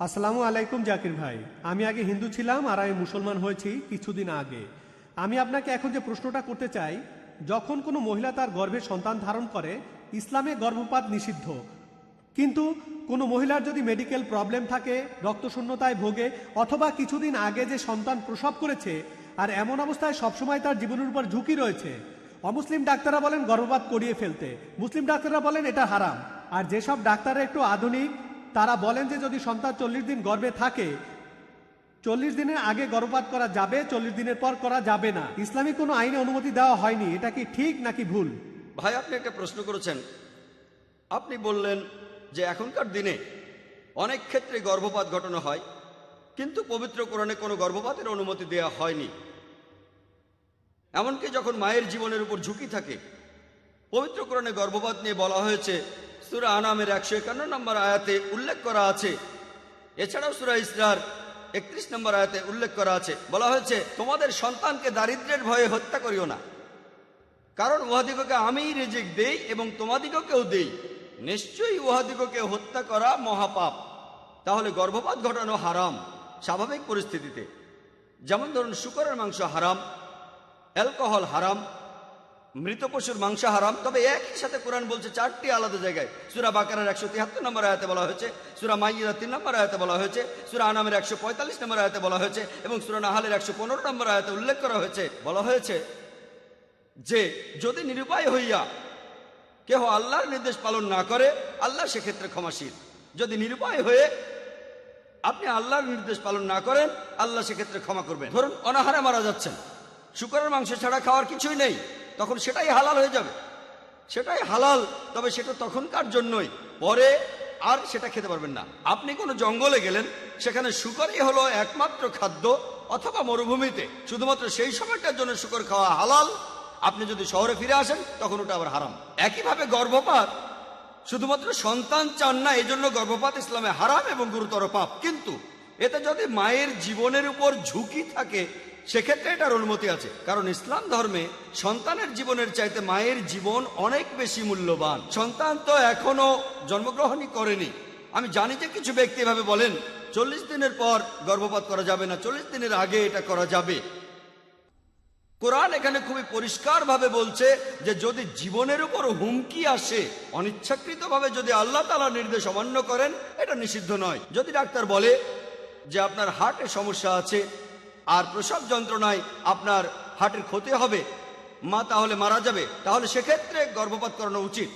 আসসালামু আলাইকুম জাকির ভাই, আমি আগে হিন্দু ছিলাম আর আমি মুসলমান হয়েছি কিছুদিন আগে। আমি আপনাকে এখন যে প্রশ্নটা করতে চাই, যখন কোনো মহিলা তার গর্ভে সন্তান ধারণ করে, ইসলামে গর্ভপাত নিষিদ্ধ, কিন্তু কোনো মহিলার যদি মেডিকেল প্রবলেম থাকে, রক্তশূন্যতায় ভোগে, অথবা কিছুদিন আগে যে সন্তান প্রসব করেছে আর এমন অবস্থায় সবসময় তার জীবনের উপর ঝুঁকি রয়েছে, অমুসলিম ডাক্তাররা বলেন গর্ভপাত করিয়ে ফেলতে, মুসলিম ডাক্তাররা বলেন এটা হারাম। আর যেসব ডাক্তাররা একটু আধুনিক তারা বলেন যে যদি সন্তান 40 দিন গর্ভে থাকে, 40 দিনের আগে গর্ভপাত করা যাবে, 40 দিনের পর করা যাবে না। ইসলামিক কোনো আইনে অনুমতি দেওয়া হয়নি। এটা কি ঠিক নাকি ভুল? ভাই আপনি একটা প্রশ্ন করেছেন। আপনি বললেন যে এখনকার দিনে অনেক ক্ষেত্রে গর্ভপাত ঘটানো হয়, কিন্তু পবিত্র কোরআনে কোনো গর্ভপাতের অনুমতি দেওয়া হয়নি। এমনকি যখন মায়ের জীবনের উপর ঝুঁকি থাকে, পবিত্র কোরআনে গর্ভপাত নিয়ে বলা হয়েছে, সূরা আনামের 151 নম্বর আয়াতে উল্লেখ করা আছে। এছাড়াও সূরা ইসরার 31 নম্বর আয়াতে উল্লেখ করা আছে, বলা হয়েছে তোমাদের সন্তানকে দারিদ্র্যের ভয়ে হত্যা করিও না, কারণ উহাদিগকে আমিই রিজিক দেই এবং তোমাদিগকেও দেই, নিশ্চয়ই উহাদিগকে হত্যা করা মহাপাপ। তাহলে গর্ভপাত ঘটানো হারাম স্বাভাবিক পরিস্থিতিতে। যেমন ধরুন শূকরের মাংস হারাম, অ্যালকোহল হারাম, মৃত পশুর মাংস হারাম। তবে একই সাথে কোরআন বলছে 4টি আলাদা জায়গায়। সূরা বাকারার 173 নম্বর আয়াতে বলা হয়েছে, সূরা মাইদার 3 নম্বর আয়াতে বলা হয়েছে, সূরা আনামের 145 নম্বর আয়াতে বলা হয়েছে এবং সূরা নাহালের 115 নম্বর আয়াতে উল্লেখ করা হয়েছে। বলা হয়েছে যে যদি নিরুপায় হইয়া কেহ আল্লাহর নির্দেশ পালন না করে, আল্লাহ সেক্ষেত্রে ক্ষমাশীল। যদি নিরুপায় হয়ে আপনি আল্লাহর নির্দেশ পালন না করেন, আল্লাহ সেক্ষেত্রে ক্ষমা করবেন। ধরুন অনাহারে মারা যাচ্ছেন, শূকরের মাংস ছাড়া খাওয়ার কিছুই নেই, তখন সেটাই হালাল হয়ে যাবে, সেটাই হালাল। তবে সেটা তখনকার জন্যই, পরে আর সেটা খেতে পারবেন না। আপনি কোনো জঙ্গলে গেলেন, সেখানে শূকরই হলো একমাত্র খাদ্য, অথবা মরুভূমিতে শুধুমাত্র সেই সময়টার জন্য শূকর খাওয়া হালাল। আপনি যদি শহরে ফিরে আসেন তখন ওটা আবার হারাম। একইভাবে গর্ভপাত, শুধুমাত্র সন্তান চান না এজন্য গর্ভপাত ইসলামে হারাম এবং গুরুতর পাপ, কিন্তু এতে যদি মায়ের জীবনের উপর ঝুঁকি থাকে সেক্ষেত্রে এটার অনুমতি আছে। কারণ ইসলাম ধর্মে সন্তানের জীবনের চাইতে মায়ের জীবন অনেক বেশি মূল্যবান। সন্তান তো এখনো জন্মগ্রহণই করেনি। আমি জানি যে কিছু ব্যক্তি এভাবে বলেন 40 দিনের পর গর্ভপাত করা যাবে না, 40 দিনের আগে এটা করা যাবে। কোরআন এখানে খুবই পরিষ্কারভাবে বলছে যে যদি জীবনের উপর হুমকি আসে, অনিচ্ছাকৃতভাবে যদি আল্লাহ তাআলার নির্দেশ অমান্য করেন, এটা নিষিদ্ধ নয়। যদি ডাক্তার বলে যে আপনার হার্টের সমস্যা আছে আর প্রসব যন্ত্রণায় আপনার হার্টের ক্ষতি হবে, মা তাহলে মারা যাবে, তাহলে সেক্ষেত্রে গর্ভপাত করানো উচিত।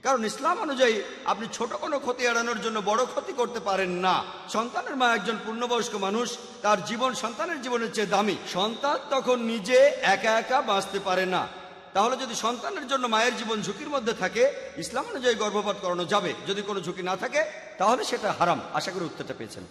কারণ ইসলাম অনুযায়ী আপনি ছোট কোনো ক্ষতি এড়ানোর জন্য বড় ক্ষতি করতে পারেন না। সন্তানের মা একজন পূর্ণবয়স্ক মানুষ, তার জীবন সন্তানের জীবনের চেয়ে দামি। সন্তান তখন নিজে একা একা বাঁচতে পারে না। তাহলে যদি সন্তানের জন্য মায়ের জীবন ঝুঁকির মধ্যে থাকে, ইসলাম অনুযায়ী গর্ভপাত করানো যাবে। যদি কোনো ঝুঁকি না থাকে তাহলে সেটা হারাম। আশা করি উত্তরটা পেয়েছেন।